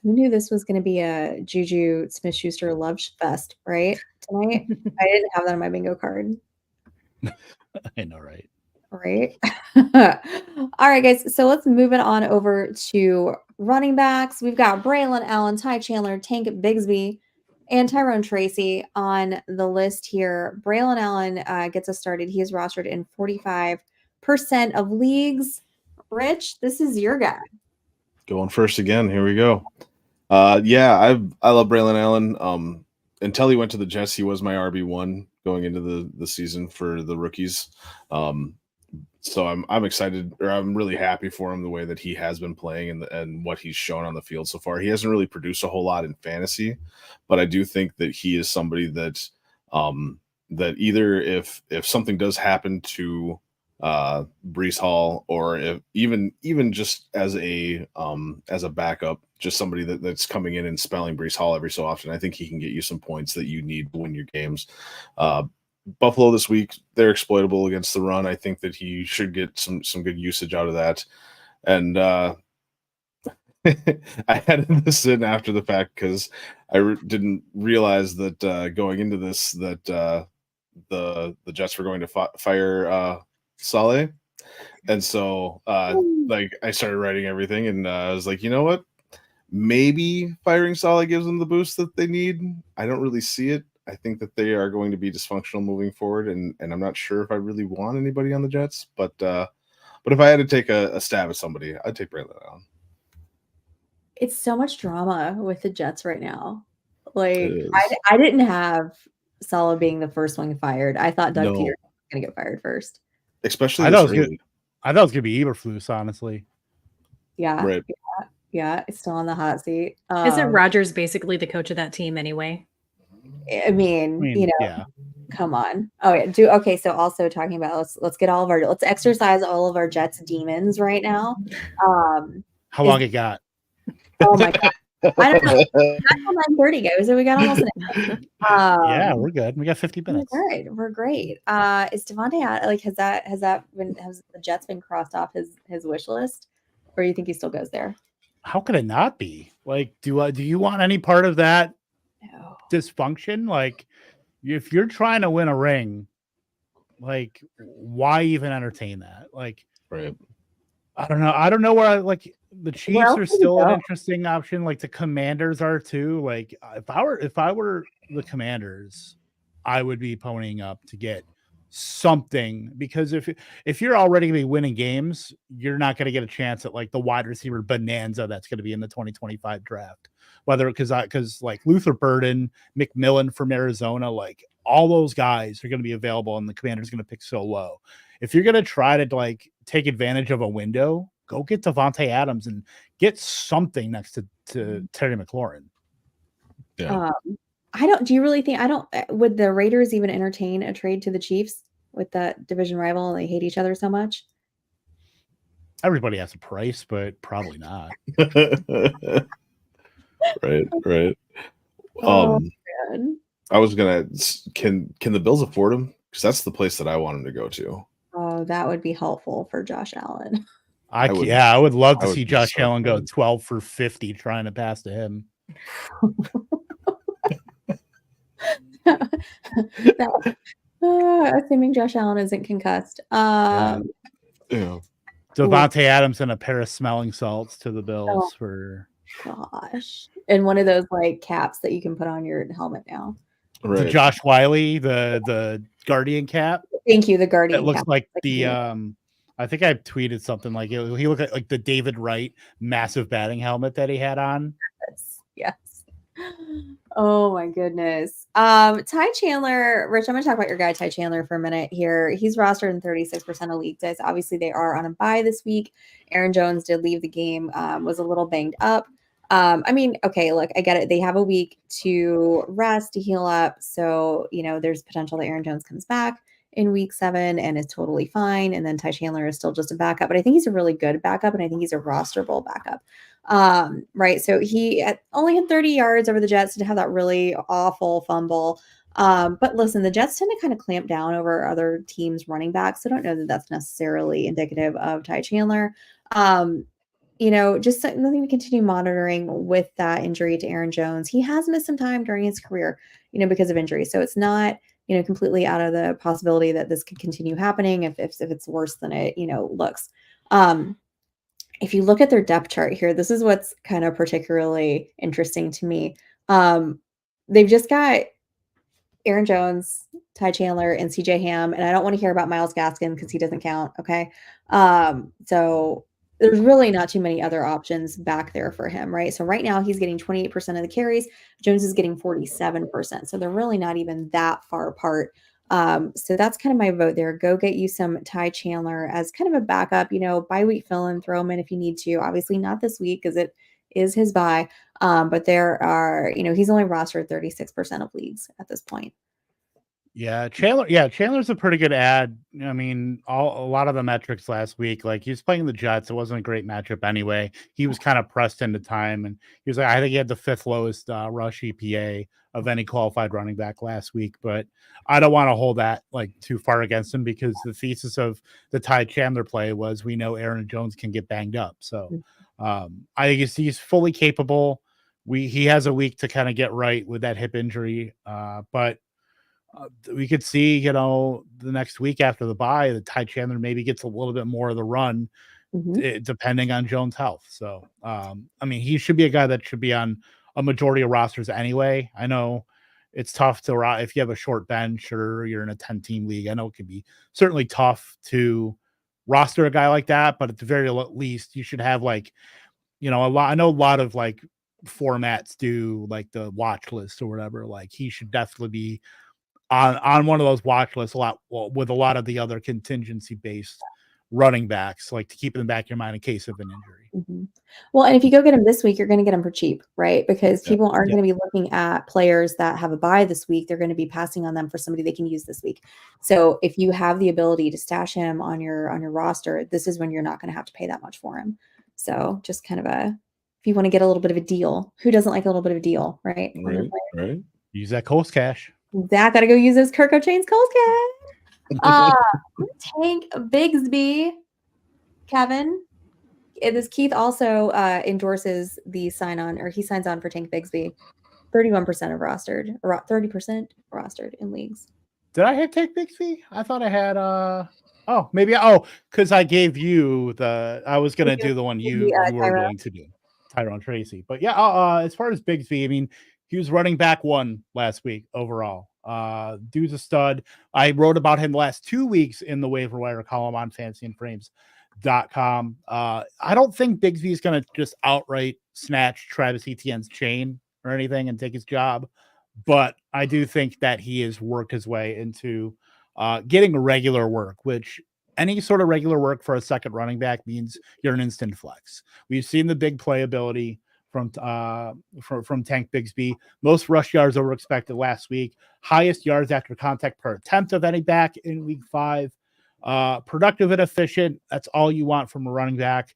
Who knew this was going to be a Juju Smith-Schuster love fest, right? Tonight? I didn't have that on my bingo card. I know, right? Right. All right, guys. So let's move it on over to running backs. We've got Braylon Allen, Ty Chandler, Tank Bigsby, and Tyrone Tracy on the list here. Braylon Allen gets us started. He is rostered in 45% of leagues. Rich, this is your guy. Going first again. Here we go. I love Braylon Allen. Until he went to the Jets, he was my RB1 going into the season for the rookies. So I'm excited, or I'm really happy for him the way that he has been playing and what he's shown on the field so far. He hasn't really produced a whole lot in fantasy, but I do think that he is somebody that that either if something does happen to Breece Hall, or if even just as a backup, just somebody that's coming in and spelling Breece Hall every so often, I think he can get you some points that you need to win your games. Buffalo this week, they're exploitable against the run. I think that he should get some good usage out of that. And I added this in after the fact because I didn't realize that going into this that the Jets were going to fire Saleh. And so I started writing everything, and I was like, you know what? Maybe firing Saleh gives them the boost that they need. I don't really see it. I think that they are going to be dysfunctional moving forward, and I'm not sure if I really want anybody on the Jets. But if I had to take a stab at somebody, I'd take Braylon Allen. It's so much drama with the Jets right now. Like, It I, is. I didn't have Saleh being the first one fired. I thought Doug No. Peterson was going to get fired first. Especially I this thought it was early. I thought it was gonna be Eberflus, honestly. Yeah. Right. Yeah. It's still on the hot seat. Isn't Rodgers basically the coach of that team anyway? I mean, you know, yeah. come on. Oh yeah. Okay. So also talking about let's get let's exercise all of our Jets demons right now. How long it got? Oh my god. I don't know. That's 9:30, guys. So we got almost an hour. Yeah, we're good. We got 50 minutes. We're good. We're great. Is Devontae out? Like, has the Jets been crossed off his wish list, or you think he still goes there? How could it not be? Like, do you want any part of that No. dysfunction? Like, if you're trying to win a ring, like, why even entertain that? Like, Right. I don't know. I don't know where the Chiefs else are would he still an go? interesting option. Like the Commanders are too. Like if I were the Commanders, I would be ponying up to get something, because if you're already going to be winning games, you're not going to get a chance at like the wide receiver bonanza that's going to be in the 2025 draft. Whether because like Luther Burden, McMillan from Arizona, like all those guys are going to be available, and the Commanders going to pick so low. If you're going to try to like take advantage of a window, go get Devontae Adams and get something next to Terry McLaurin. Yeah. Do you really think would the Raiders even entertain a trade to the Chiefs with that division rival and they hate each other so much? Everybody has a price, but probably not. Right. Man. I was gonna. Can the Bills afford him? Because that's the place that I want him to go to. Oh, that would be helpful for Josh Allen. I would love to I would see be Josh so Allen go excited. 12 for 50 trying to pass to him. Assuming Josh Allen isn't concussed. Yeah. Devontae Adams and a pair of smelling salts to the Bills for gosh. And one of those like caps that you can put on your helmet now. the Josh Wiley, the Guardian cap. Thank you, the Guardian It looks cap. like the I think I tweeted something like he looked like the David Wright massive batting helmet that he had on. Yes. Oh my goodness. Ty Chandler, Rich, I'm gonna talk about your guy Ty Chandler for a minute here. He's rostered in 36% of leagues. Obviously, they are on a bye this week. Aaron Jones did leave the game, was a little banged up. I mean, okay, look, I get it. They have a week to rest, to heal up. So, there's potential that Aaron Jones comes back in week 7 and is totally fine. And then Ty Chandler is still just a backup, but I think he's a really good backup, and I think he's a rosterable backup. Right. So he only had 30 yards over the Jets to have that really awful fumble. But listen, the Jets tend to kind of clamp down over other teams' running backs. So I don't know that that's necessarily indicative of Ty Chandler. Just something to continue monitoring with that injury to Aaron Jones. He has missed some time during his career, because of injury. So it's not, completely out of the possibility that this could continue happening if it's worse than it, looks. If you look at their depth chart here, this is what's kind of particularly interesting to me. They've just got Aaron Jones, Ty Chandler, and CJ Ham, and I don't want to hear about Myles Gaskin because he doesn't count. Okay. So there's really not too many other options back there for him, right? So right now he's getting 28% of the carries. Jones is getting 47%. So they're really not even that far apart. So that's kind of my vote there. Go get you some Ty Chandler as kind of a backup, bye week fill in, throw him in if you need to. Obviously not this week because it is his bye. But there are, he's only rostered 36% of leagues at this point. Yeah, Chandler's a pretty good ad. I mean, a lot of the metrics last week, like he was playing the Jets. It wasn't a great matchup anyway. He was kind of pressed into time, and he was like, I think he had the 5th lowest rush EPA of any qualified running back last week. But I don't want to hold that like too far against him, because the thesis of the Ty Chandler play was we know Aaron Jones can get banged up. So I think he's fully capable. He has a week to kind of get right with that hip injury, but we could see, the next week after the bye, the Ty Chandler maybe gets a little bit more of the run, depending on Jones' health. So, I mean, he should be a guy that should be on a majority of rosters anyway. I know it's tough to if you have a short bench or you're in a 10-team league. I know it can be certainly tough to roster a guy like that, but at the very least, you should have like I know a lot of like formats do like the watch list or whatever. Like he should definitely be on one of those watch lists with a lot of the other contingency based running backs, like to keep in the back of your mind in case of an injury. Mm-hmm. Well, and if you go get him this week, you're going to get him for cheap, right? Because people aren't going to be looking at players that have a bye this week. They're going to be passing on them for somebody they can use this week. So if you have the ability to stash him on your roster, this is when you're not going to have to pay that much for him. So just kind of if you want to get a little bit of a deal, who doesn't like a little bit of a deal, right? Right. Use that Coles cash. Zach got to go use those Kirk O'Chain's Coles cash. Tank Bigsby, Kevin. This Keith also endorses the sign-on, or he signs on for Tank Bigsby. 31% of rostered, or 30% rostered in leagues. Did I hit Tank Bigsby? I thought I had because I gave you I was gonna do the one you were going to do, Tyrone Tracy. But yeah, as far as Bigsby, I mean, he was running back 1 last week overall. Dude's a stud. I wrote about him the last 2 weeks in the waiver wire column on fantasyandframes.com. I don't think Bigsby is going to just outright snatch Travis Etienne's chain or anything and take his job, but I do think that he has worked his way into getting regular work, which any sort of regular work for a second running back means you're an instant flex. We've seen the big playability from Tank Bigsby. Most rush yards over expected last week. Highest yards after contact per attempt of any back in week 5. Productive and efficient. That's all you want from a running back.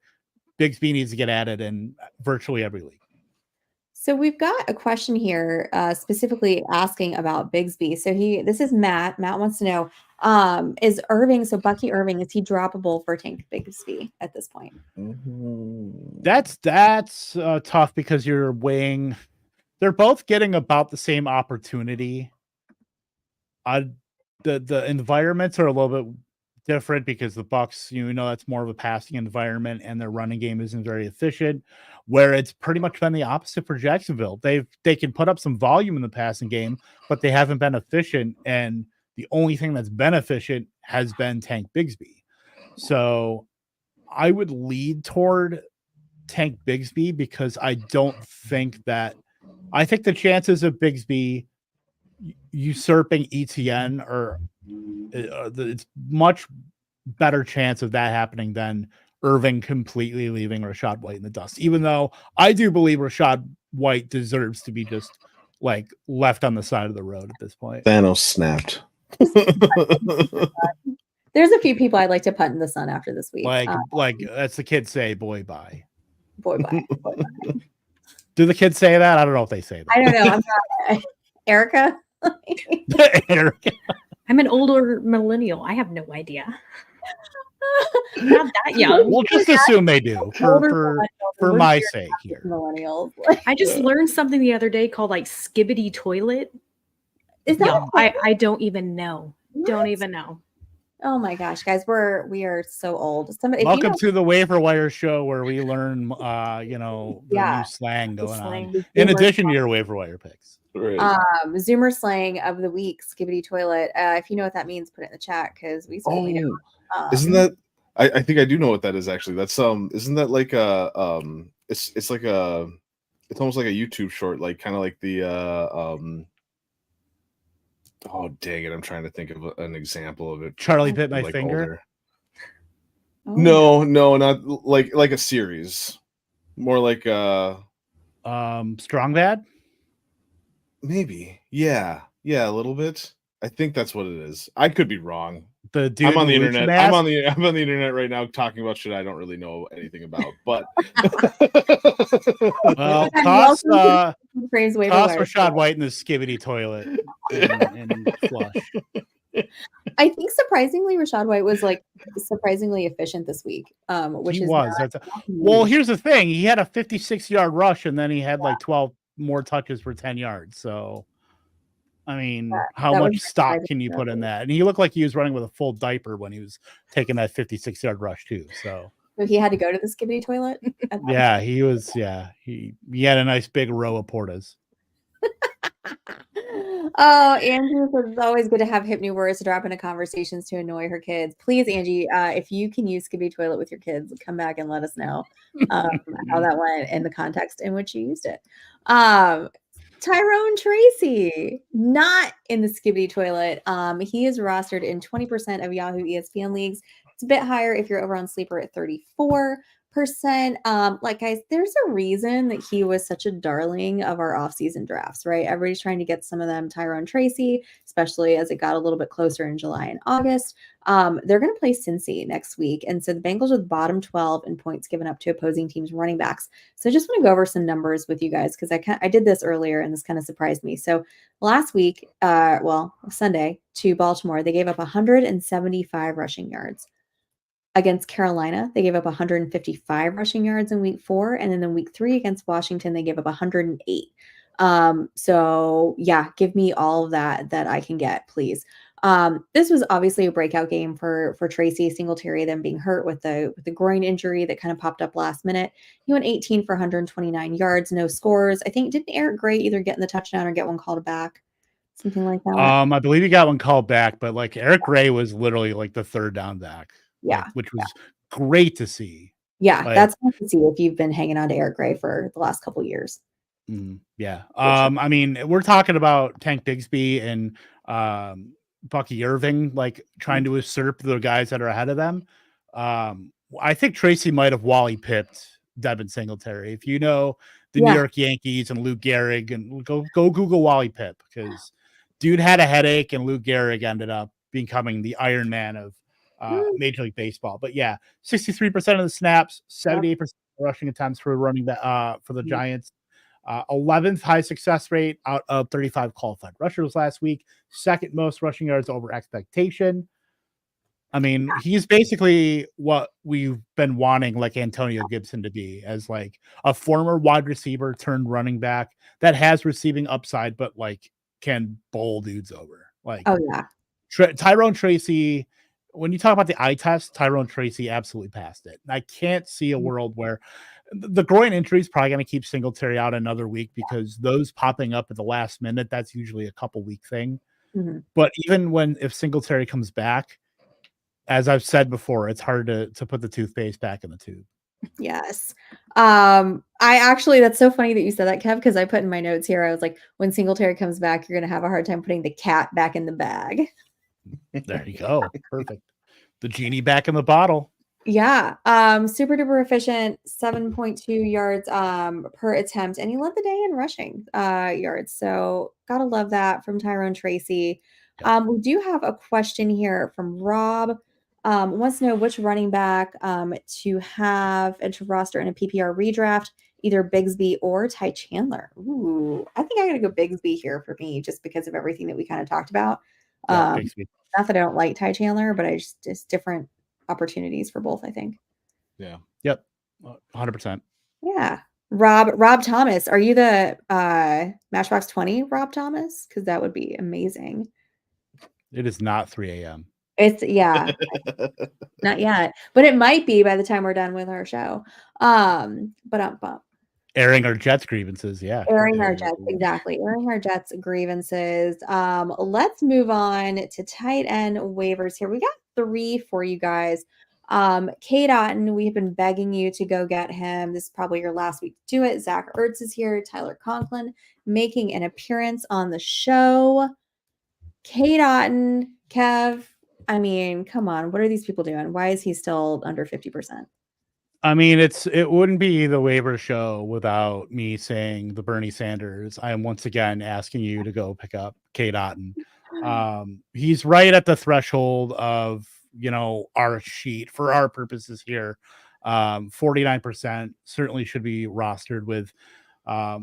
Bigsby needs to get added in virtually every league. So we've got a question here specifically asking about Bigsby. So this is Matt. Matt wants to know, is Bucky Irving, is he droppable for Tank Bigsby at this point? That's tough because you're weighing, they're both getting about the same opportunity. The environments are a little bit different because the Bucks, that's more of a passing environment and their running game isn't very efficient, where it's pretty much been the opposite for Jacksonville. They can put up some volume in the passing game, but they haven't been efficient, and the only thing that's been efficient has been Tank Bigsby. So I would lead toward Tank Bigsby because I think the chances of Bigsby usurping ETN it's much better chance of that happening than Irving completely leaving Rachaad White in the dust, even though I do believe Rachaad White deserves to be just like left on the side of the road at this point. Thanos snapped. There's a few people I'd like to punt in the sun after this week. Like that's the kids say, boy, bye. Boy, bye. Boy, bye. Do the kids say that? I don't know if they say that. I don't know. I'm not Erica. Erica. I'm an older millennial. I have no idea. Not that young. We'll just assume they do for my sake here. Millennials. I just learned something the other day called like skibbity toilet. Is that? I don't even know. What? Don't even know. Oh my gosh, guys, we are so old. Welcome to the Waiver Wire Show, where we learn, the new slang going on. In addition to your waiver wire picks. Right. Zoomer slang of the week, skibbity toilet. If you know what that means, put it in the chat because we certainly don't. Isn't that? I think I do know what that is actually. That's isn't that like a it's like a, it's almost like a YouTube short, like kind of like the oh dang it, I'm trying to think of an example of it. Charlie bit my finger. No, not like a series. More like Strong Bad? Maybe. Yeah, a little bit. I think that's what it is. I could be wrong. The dude I'm on the internet. I'm on the internet right now talking about shit I don't really know anything about. But well, toss Rachaad White in the skibbity toilet and flush. I think surprisingly, Rachaad White was like surprisingly efficient this week. Which he was. Well, here's the thing: he had a 56-yard rush, and then he had like 12 more touches for 10 yards. So, I mean, how much stock can you put in that? And he looked like he was running with a full diaper when he was taking that 56-yard rush too. So he had to go to the skibbity toilet. Yeah, he was. Yeah, he had a nice big row of portas. Oh, Angie says it's always good to have hip new words to drop into conversations to annoy her kids. Please, Angie, if you can use Skippy Toilet with your kids, come back and let us know how that went in the context in which you used it. Tyrone Tracy, not in the Skibbity Toilet. He is rostered in 20% of Yahoo ESPN leagues. It's a bit higher if you're over on Sleeper at 34%. Like, guys, there's a reason that he was such a darling of our offseason drafts, right? Everybody's trying to get some of them Tyrone Tracy, especially as it got a little bit closer in July and August. They're going to play Cincy next week. And so the Bengals with bottom 12 in points given up to opposing teams' running backs. So I just want to go over some numbers with you guys because I did this earlier and this kind of surprised me. So last week, Sunday to Baltimore, they gave up 175 rushing yards. Against Carolina, they gave up 155 rushing yards in week 4. And then in week 3 against Washington, they gave up 108. So yeah, give me all of that I can get, please. This was obviously a breakout game for Tracy Singletary, then being hurt with the groin injury that kind of popped up last minute. He went 18 for 129 yards, no scores. I think didn't Eric Gray either get in the touchdown or get one called back? Something like that. I believe he got one called back, but like Eric Gray was literally like the third down back. Yeah. Like, which was great to see. Yeah, like, that's nice to see if you've been hanging on to Eric Gray for the last couple of years. Yeah. I mean, we're talking about Tank Bigsby and Bucky Irving, like trying to usurp the guys that are ahead of them. I think Tracy might have Wally pipped Devin Singletary. If you know the New York Yankees and Lou Gehrig, and go Google Wally Pipp, because dude had a headache and Lou Gehrig ended up becoming the Iron Man of Major League Baseball. But yeah, 63% of the snaps, 78% rushing attempts for running that for the Giants. 11th high success rate out of 35 qualified rushers last week. Second most rushing yards over expectation. I mean, he's basically what we've been wanting, like Antonio Gibson to be, as like a former wide receiver turned running back that has receiving upside, but like can bowl dudes over. Like, oh yeah, Tyrone Tracy. When you talk about the eye test, Tyrone Tracy absolutely passed it. I can't see a world where the groin injury is probably going to keep Singletary out another week, because those popping up at the last minute, that's usually a couple week thing. But even if Singletary comes back, as I've said before, it's hard to put the toothpaste back in the tube. Yes. That's so funny that you said that, Kev, because I put in my notes here, I was like, when Singletary comes back, you're going to have a hard time putting the cat back in the bag. There you go. Perfect. The genie back in the bottle. Yeah. Super duper efficient, 7.2 yards per attempt. And he led the day in rushing yards. So gotta love that from Tyrone Tracy. We do have a question here from Rob. Wants to know which running back to have and to roster in a PPR redraft, either Bigsby or Ty Chandler. Ooh, I think I gotta go Bigsby here for me, just because of everything that we kind of talked about. Bigsby. Not that I don't like Ty Chandler, but just different opportunities for both, I think. Yeah. Yep. 100%. Yeah. Rob Thomas, are you the Matchbox 20 Rob Thomas? Because that would be amazing. It is not 3 a.m. It's not yet, but it might be by the time we're done with our show. But airing our Jets grievances. Yeah. Airing our Jets. Exactly. Airing our Jets grievances. Let's move on to tight end waivers here. We got 3 for you guys. Cade Otton, we have been begging you to go get him. This is probably your last week to do it. Zach Ertz is here. Tyler Conklin making an appearance on the show. Cade Otton, Kev, I mean, come on. What are these people doing? Why is he still under 50%? I mean, it wouldn't be the waiver show without me saying the Bernie Sanders. I am once again asking you to go pick up Cade Otton. He's right at the threshold of, our sheet for our purposes here. 49% certainly should be rostered with.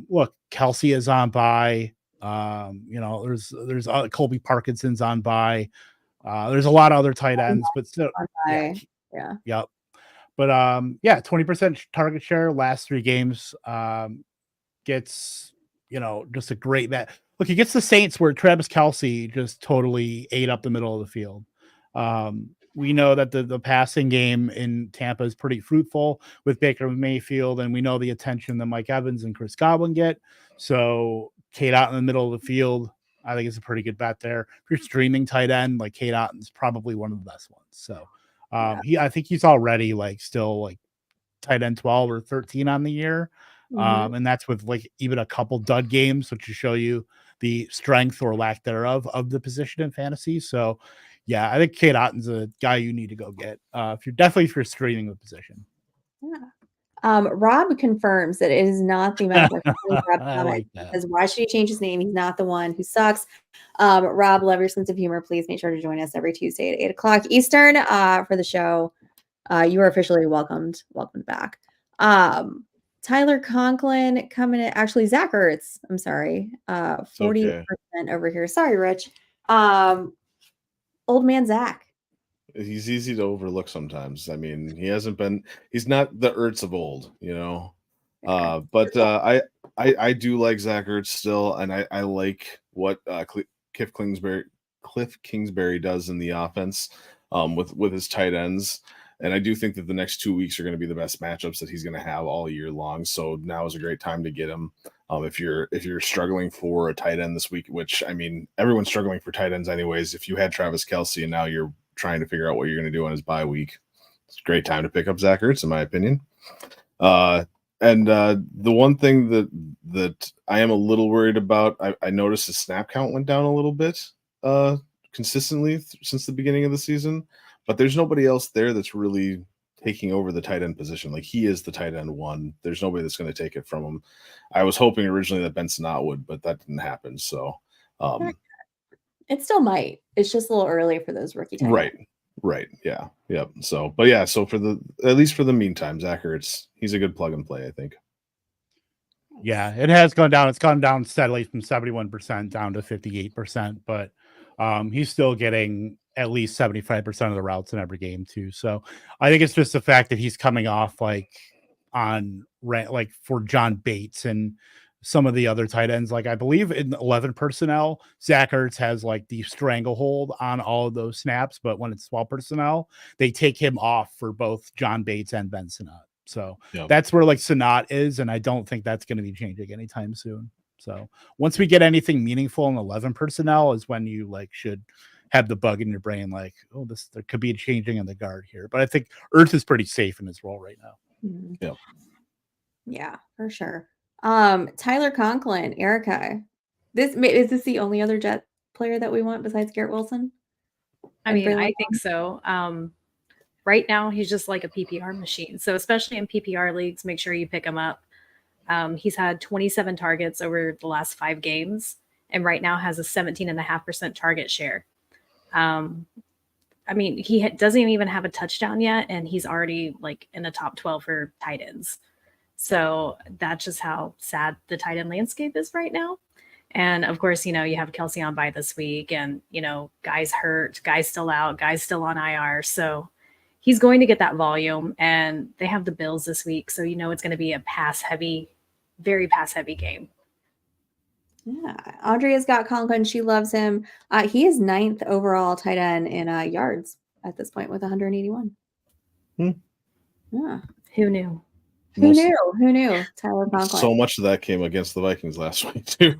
Look, Kelsey is on bye. There's Colby Parkinson's on bye. There's a lot of other tight ends, but still, yeah. Yep. But 20% target share last 3 games. Gets just a great match. Look, he gets the Saints where Travis Kelce just totally ate up the middle of the field. We know that the passing game in Tampa is pretty fruitful with Baker Mayfield, and we know the attention that Mike Evans and Chris Godwin get. So Cade out in the middle of the field, I think it's a pretty good bet there. If you're streaming tight end, like Kate Otton's probably one of the best ones. So I think he's already like still like tight end 12 or 13 on the year. And that's with like even a couple dud games, which will show you the strength or lack thereof of the position in fantasy. So yeah, I think Kate Otton's a guy you need to go get if you're streaming the position. Yeah. Rob confirms that it is not the member. I like that. Because why should he change his name? He's not the one who sucks. Rob, love your sense of humor. Please make sure to join us every Tuesday at 8:00 Eastern for the show. You are officially welcomed back. Tyler Conklin coming in. Actually, Zach Ertz. I'm sorry. 40% over here. Sorry, Rich. Old man Zach. He's easy to overlook sometimes. I mean, he's not the Ertz of old, you know. But I do like Zach Ertz still, and I like what Cliff Kingsbury does in the offense with his tight ends. And I do think that the next 2 weeks are going to be the best matchups that he's going to have all year long. So now is a great time to get him. If you're struggling for a tight end this week, which I mean, everyone's struggling for tight ends anyways. If you had Travis Kelce and now you're trying to figure out what you're going to do on his bye week, it's a great time to pick up Zach Ertz, in my opinion. And the one thing that I am a little worried about, I noticed his snap count went down a little bit consistently since the beginning of the season. But there's nobody else there that's really taking over the tight end position. Like, he is the tight end one. There's nobody that's going to take it from him. I was hoping originally that Benson Ott would, but that didn't happen. So it still might. It's just a little early for those rookie tight ends. Right. Yeah. Yep. So, but yeah, so at least for the meantime, Zach Ertz, he's a good plug and play, I think. Yeah, it has gone down. It's gone down steadily from 71% down to 58%, but he's still getting at least 75% of the routes in every game too. So I think it's just the fact that he's coming off like for John Bates and some of the other tight ends. Like, I believe in 11 personnel, Zach Ertz has like the stranglehold on all of those snaps, but when it's 12 personnel, they take him off for both John Bates and Ben Sinnott. So that's where like Sinnott is, and I don't think that's going to be changing anytime soon. So once we get anything meaningful in 11 personnel is when you like should have the bug in your brain, like, oh, there could be a changing in the guard here. But I think Ertz is pretty safe in his role right now. Mm-hmm. Yeah, for sure. Tyler Conklin, Erica. Is this the only other Jet player that we want besides Garrett Wilson? I mean, I think so. Right now, he's just like a PPR machine. So especially in PPR leagues, make sure you pick him up. He's had 27 targets over the last 5 games, and right now has a 17.5% target share. I mean, he doesn't even have a touchdown yet, and he's already like in the top 12 for tight ends. So that's just how sad the tight end landscape is right now. And of course, you have Kelce on bye this week, and guys hurt, guys still out, guys still on IR. So he's going to get that volume, and they have the Bills this week. So it's going to be a very pass heavy game. Yeah, Andrea's got Conklin. She loves him. He is 9th overall tight end in yards at this point with 181. Yeah. Who knew? Who knew? Tyler Conklin. So much of that came against the Vikings last week too.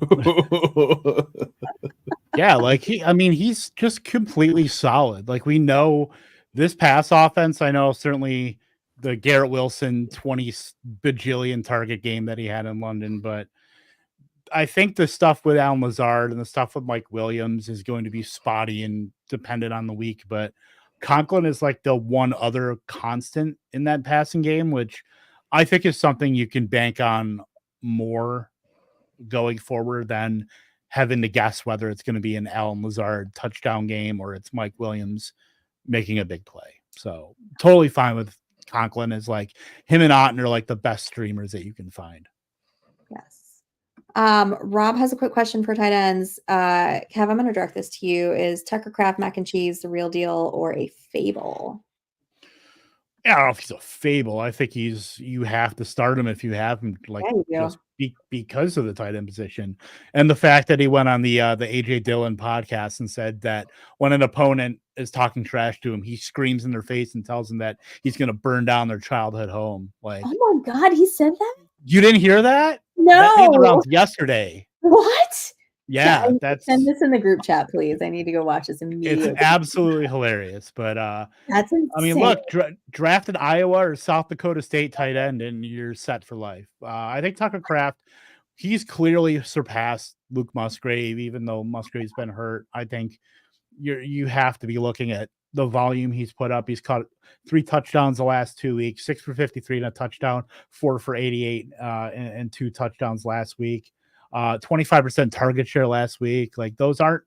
Yeah, like he's just completely solid. Like, we know this pass offense. I know certainly the Garrett Wilson 20 bajillion target game that he had in London, but I think the stuff with Allen Lazard and the stuff with Mike Williams is going to be spotty and dependent on the week. But Conklin is like the one other constant in that passing game, which I think is something you can bank on more going forward than having to guess whether it's going to be an Allen Lazard touchdown game or it's Mike Williams making a big play. So totally fine with Conklin. Is like him and Otten are like the best streamers that you can find. Yes. Rob has a quick question for tight ends. Kev, I'm going to direct this to you. Is Tucker Kraft mac and cheese the real deal or a fable? Yeah, I don't know if he's a fable. I think you have to start him if you have him, like, just because of the tight end position. And the fact that he went on the AJ Dillon podcast and said that when an opponent is talking trash to him, he screams in their face and tells them that he's going to burn down their childhood home. Like, oh my God, he said that? You didn't hear that? No. That made the rounds yesterday. What? Yeah, Send this in the group chat, please. I need to go watch this immediately. it's absolutely hilarious. But That's insane. I mean, look, drafted Iowa or South Dakota State tight end, and you're set for life. I think Tucker Kraft, he's clearly surpassed Luke Musgrave, even though Musgrave's been hurt. I think you have to be looking at the volume he's put up. He's caught 3 touchdowns the last 2 weeks, 6 for 53 and a touchdown, 4 for 88 and 2 touchdowns last week. 25% target share last week. Like those aren't.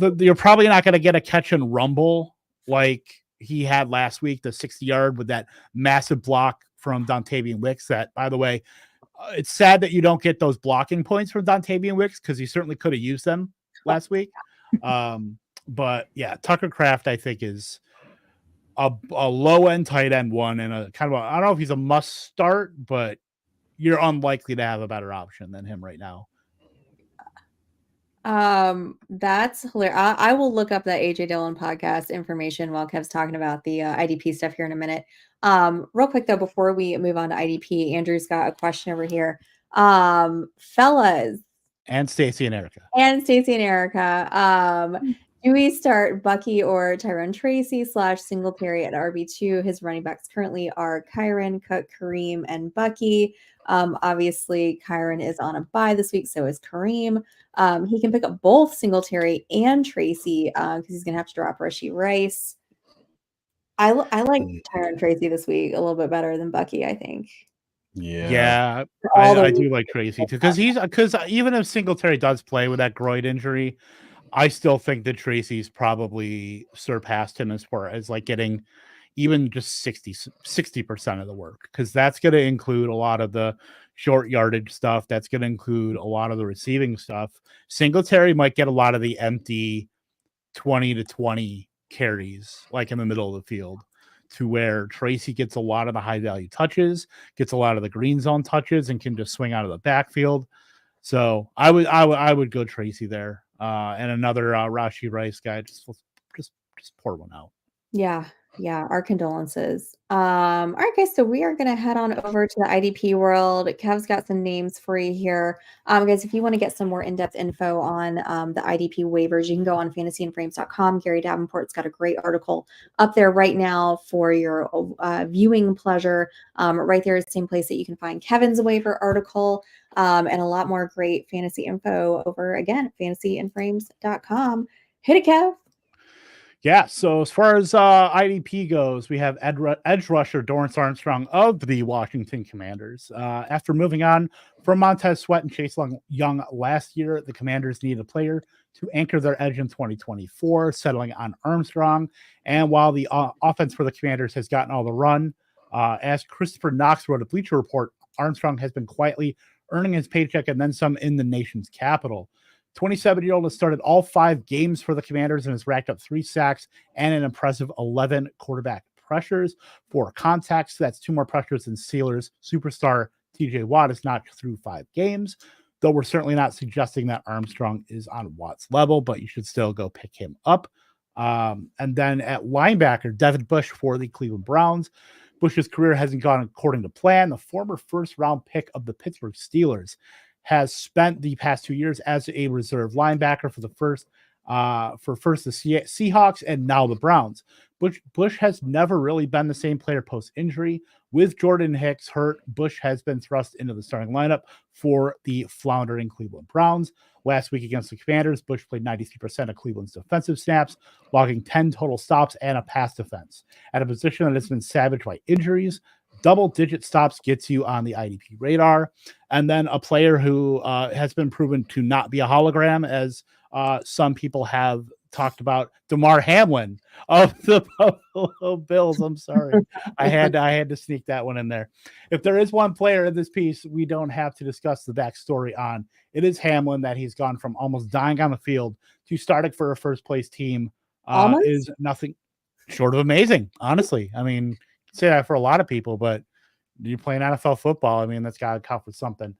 You're probably not going to get a catch and rumble like he had last week, the 60-yard with that massive block from Dontavian Wicks. That, by the way, it's sad that you don't get those blocking points from Dontavian Wicks because he certainly could have used them last week. But yeah, Tucker Kraft, I think, is a low end tight end one and a kind of I don't know if he's a must start, but you're unlikely to have a better option than him right now. That's hilarious. I will look up that AJ Dillon podcast information while Kev's talking about the IDP stuff here in a minute. Real quick though, before we move on to IDP, Andrew's got a question over here. Fellas. And Stacy and Erica. Do we start Bucky or Tyrone Tracy / Singletary at RB2? His running backs currently are Kyron, Cook, Kareem, and Bucky. Obviously, Kyron is on a bye this week, so is Kareem. He can pick up both Singletary and Tracy because he's going to have to drop Rashee Rice. I like Tyrone Tracy this week a little bit better than Bucky, I think. Yeah, I do like Tracy too because even if Singletary does play with that groin injury, I still think that Tracy's probably surpassed him as far as like getting even just 60% of the work, because that's going to include a lot of the short yardage stuff. That's going to include a lot of the receiving stuff. Singletary might get a lot of the empty 20 to 20 carries, like in the middle of the field, to where Tracy gets a lot of the high value touches, gets a lot of the green zone touches, and can just swing out of the backfield. So I would go Tracy there. And another Rashee Rice guy, just pour one out. Yeah, our condolences. All right, guys, so we are going to head on over to the IDP world. Kev's got some names for you here. Guys, if you want to get some more in-depth info on the IDP waivers, you can go on fantasyandframes.com. Gary Davenport's got a great article up there right now for your viewing pleasure. Right there is the same place that you can find Kevin's waiver article and a lot more great fantasy info over, again, fantasyandframes.com. Hit it, Kev. Yeah, so as far as IDP goes, we have edge rusher Dorrance Armstrong of the Washington Commanders. After moving on from Montez Sweat and Chase Young last year, the Commanders needed a player to anchor their edge in 2024, settling on Armstrong. And while the offense for the Commanders has gotten all the run, as Christopher Knox wrote a Bleacher Report, Armstrong has been quietly earning his paycheck and then some in the nation's capital. 27-year-old has started all 5 games for the Commanders and has racked up 3 sacks and an impressive 11 quarterback pressures. 4 contacts. That's 2 more pressures than Steelers superstar TJ Watt has knocked through 5 games. Though we're certainly not suggesting that Armstrong is on Watt's level, but you should still go pick him up. And then at linebacker, Devin Bush for the Cleveland Browns. Bush's career hasn't gone according to plan. The former first-round pick of the Pittsburgh Steelers has spent the past 2 years as a reserve linebacker for the first the Seahawks and now the Browns. Bush has never really been the same player post-injury. With Jordan Hicks hurt, Bush has been thrust into the starting lineup for the floundering Cleveland Browns. Last week against the Commanders, Bush played 93% of Cleveland's defensive snaps, logging 10 total stops and a pass defense. At a position that has been savaged by injuries, double-digit stops gets you on the IDP radar. And then a player who has been proven to not be a hologram, as some people have talked about, DeMar Hamlin of the Buffalo Bills. I'm sorry. I had to sneak that one in there. If there is one player in this piece we don't have to discuss the backstory on, it is Hamlin, that he's gone from almost dying on the field to starting for a first-place team is nothing short of amazing, honestly. I mean, say that for a lot of people, but you're playing NFL football. I mean, that's got to count for something.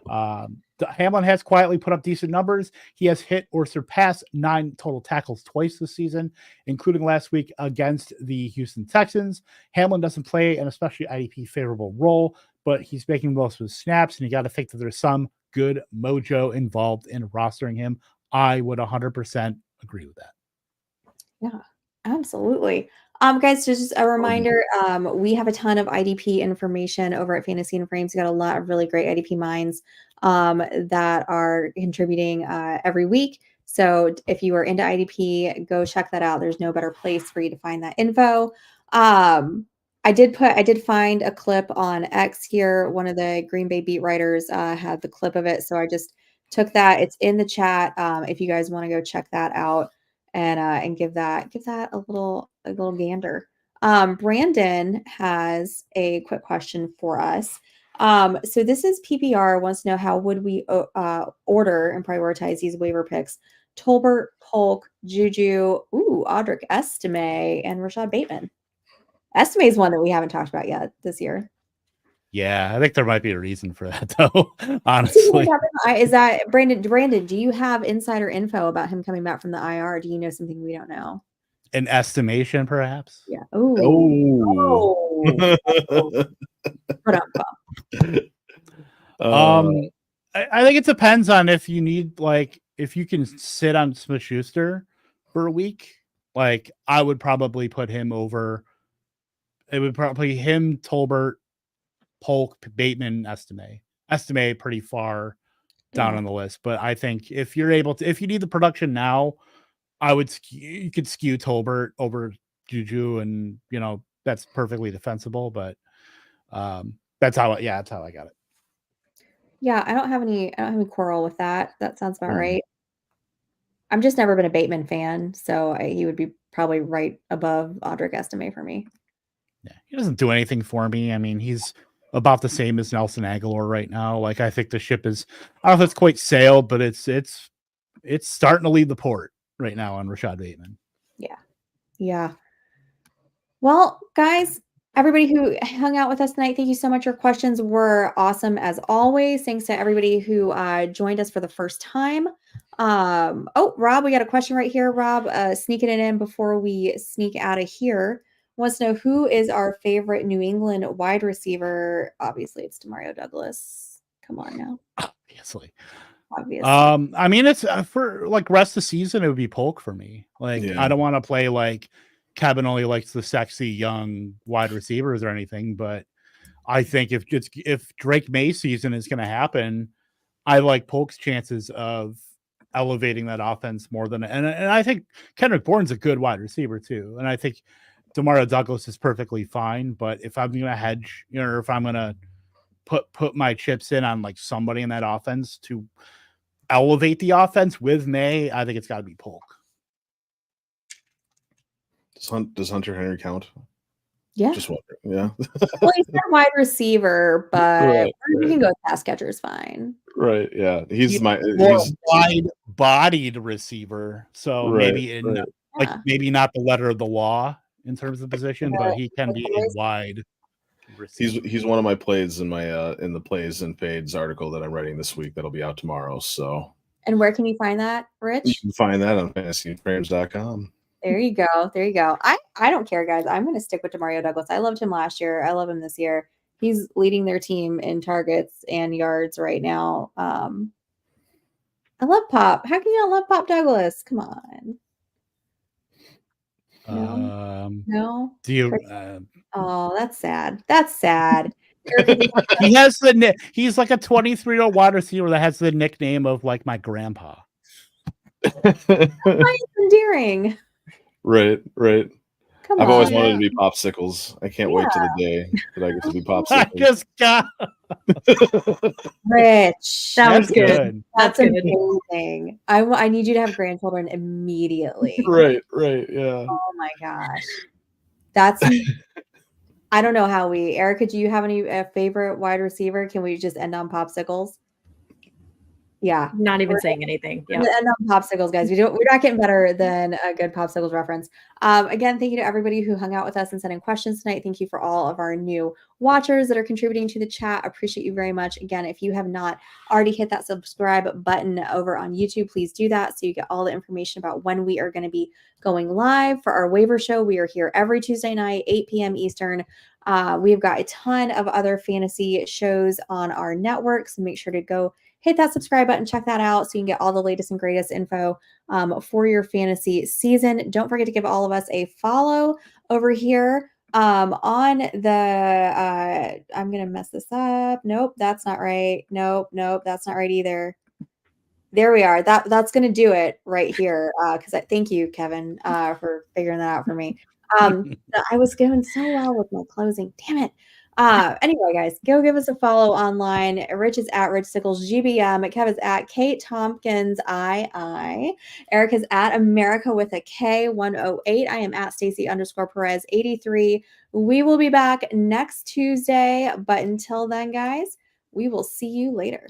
Hamlin has quietly put up decent numbers. He has hit or surpassed 9 total tackles twice this season, including last week against the Houston Texans. Hamlin doesn't play an especially IDP favorable role, but he's making most of his snaps, and you got to think that there's some good mojo involved in rostering him. I would 100% agree with that. Yeah, absolutely. Guys, just a reminder, we have a ton of IDP information over at Fantasy and Frames. We got a lot of really great IDP minds that are contributing every week. So if you are into IDP, go check that out. There's no better place for you to find that info. I did find a clip on X here. One of the Green Bay beat writers had the clip of it. So I just took that. It's in the chat. If you guys want to go check that out and give that a little gander. Brandon has a quick question for us. So this is PPR wants to know how would we order and prioritize these waiver picks: Tolbert, Polk, Juju, Audric Estime, and Rashad Bateman. Estime is one that we haven't talked about yet this year. Yeah, I think there might be a reason for that, though. Honestly, is that Brandon? Do you have insider info about him coming back from the IR? Do you know something we don't know? An estimation, perhaps. Yeah. I think it depends on if you need, like, if you can sit on Smith-Schuster for a week. Like, I would probably put him over. It would probably him, Tolbert, Polk, Bateman, Estime pretty far down on the list. But I think if you're able to, if you need the production now, you could skew Tolbert over Juju, and that's perfectly defensible. But that's how I got it. Yeah, I don't have any quarrel with that. That sounds about right. I'm just never been a Bateman fan, so he would be probably right above Audric Estime for me. Yeah, he doesn't do anything for me. I mean, he's about the same as Nelson Aguilar right now. Like, I think the ship is, I don't know if it's quite sailed, but it's starting to leave the port right now on Rashad Bateman. Yeah. Well, guys, everybody who hung out with us tonight, thank you so much. Your questions were awesome as always. Thanks to everybody who joined us for the first time. Rob, we got a question right here. Rob, sneaking it in before we sneak out of here, wants to know who is our favorite New England wide receiver. Obviously, it's Demario Douglas. Come on now. Obviously. I mean, it's for like rest of the season, it would be Polk for me. Like, I don't want to play like Kevin only likes the sexy young wide receivers or anything, but I think if Drake May season is going to happen, I like Polk's chances of elevating that offense more than, and I think Kendrick Bourne's a good wide receiver too, and I think Demario Douglas is perfectly fine. But if I'm going to hedge, or if I'm going to put my chips in on like somebody in that offense to elevate the offense with May, I think it's got to be Polk. Does Hunter Henry count? Yeah. Just wondering. Yeah. Well, he's not wide receiver, but you can go with pass catchers fine. Right. Yeah. He's wide-bodied receiver. So maybe maybe not the letter of the law in terms of position, but he can be a wide receiver. He's one of my plays in my in the plays and fades article that I'm writing this week that'll be out tomorrow. So. And where can you find that, Rich? You can find that on fantasyframes.com. There you go. There you go. I don't care, guys. I'm going to stick with Demario Douglas. I loved him last year. I love him this year. He's leading their team in targets and yards right now. I love Pop. How can you not love Pop Douglas? Come on. No. Do you? Oh, that's sad. That's sad. He's like a 23-year-old wide receiver that has the nickname of like my grandpa. That's endearing. Right. Come I've on. always wanted to be Popsicles. I can't wait to the day that I get to be Popsicles. I just got Rich. That was good. That's amazing. I need you to have grandchildren immediately. Right. Yeah. Oh my gosh. That's I don't know how Erica, do you have any favorite wide receiver? Can we just end on Popsicles? Yeah. Not even saying anything. Yeah. And Popsicles, guys. We're not getting better than a good Popsicles reference. Again, thank you to everybody who hung out with us and sent in questions tonight. Thank you for all of our new watchers that are contributing to the chat. Appreciate you very much. Again, if you have not already hit that subscribe button over on YouTube, please do that so you get all the information about when we are going to be going live for our waiver show. We are here every Tuesday night, 8 p.m. Eastern. We've got a ton of other fantasy shows on our network, so make sure to go hit that subscribe button, check that out so you can get all the latest and greatest info for your fantasy season. Don't forget to give all of us a follow over here on the I'm gonna mess this up. Nope, that's not right. Nope, that's not right either. There we are. That's gonna do it right here. Because thank you, Kevin, for figuring that out for me. I was going so well with my closing. Damn it. Anyway, guys, go give us a follow online. Rich is at Rich Sickles GBM. Kev is at Kate Tompkins II. Eric is at America with a K 108. I am at Stacy_Perez 83. We will be back next Tuesday. But until then, guys, we will see you later.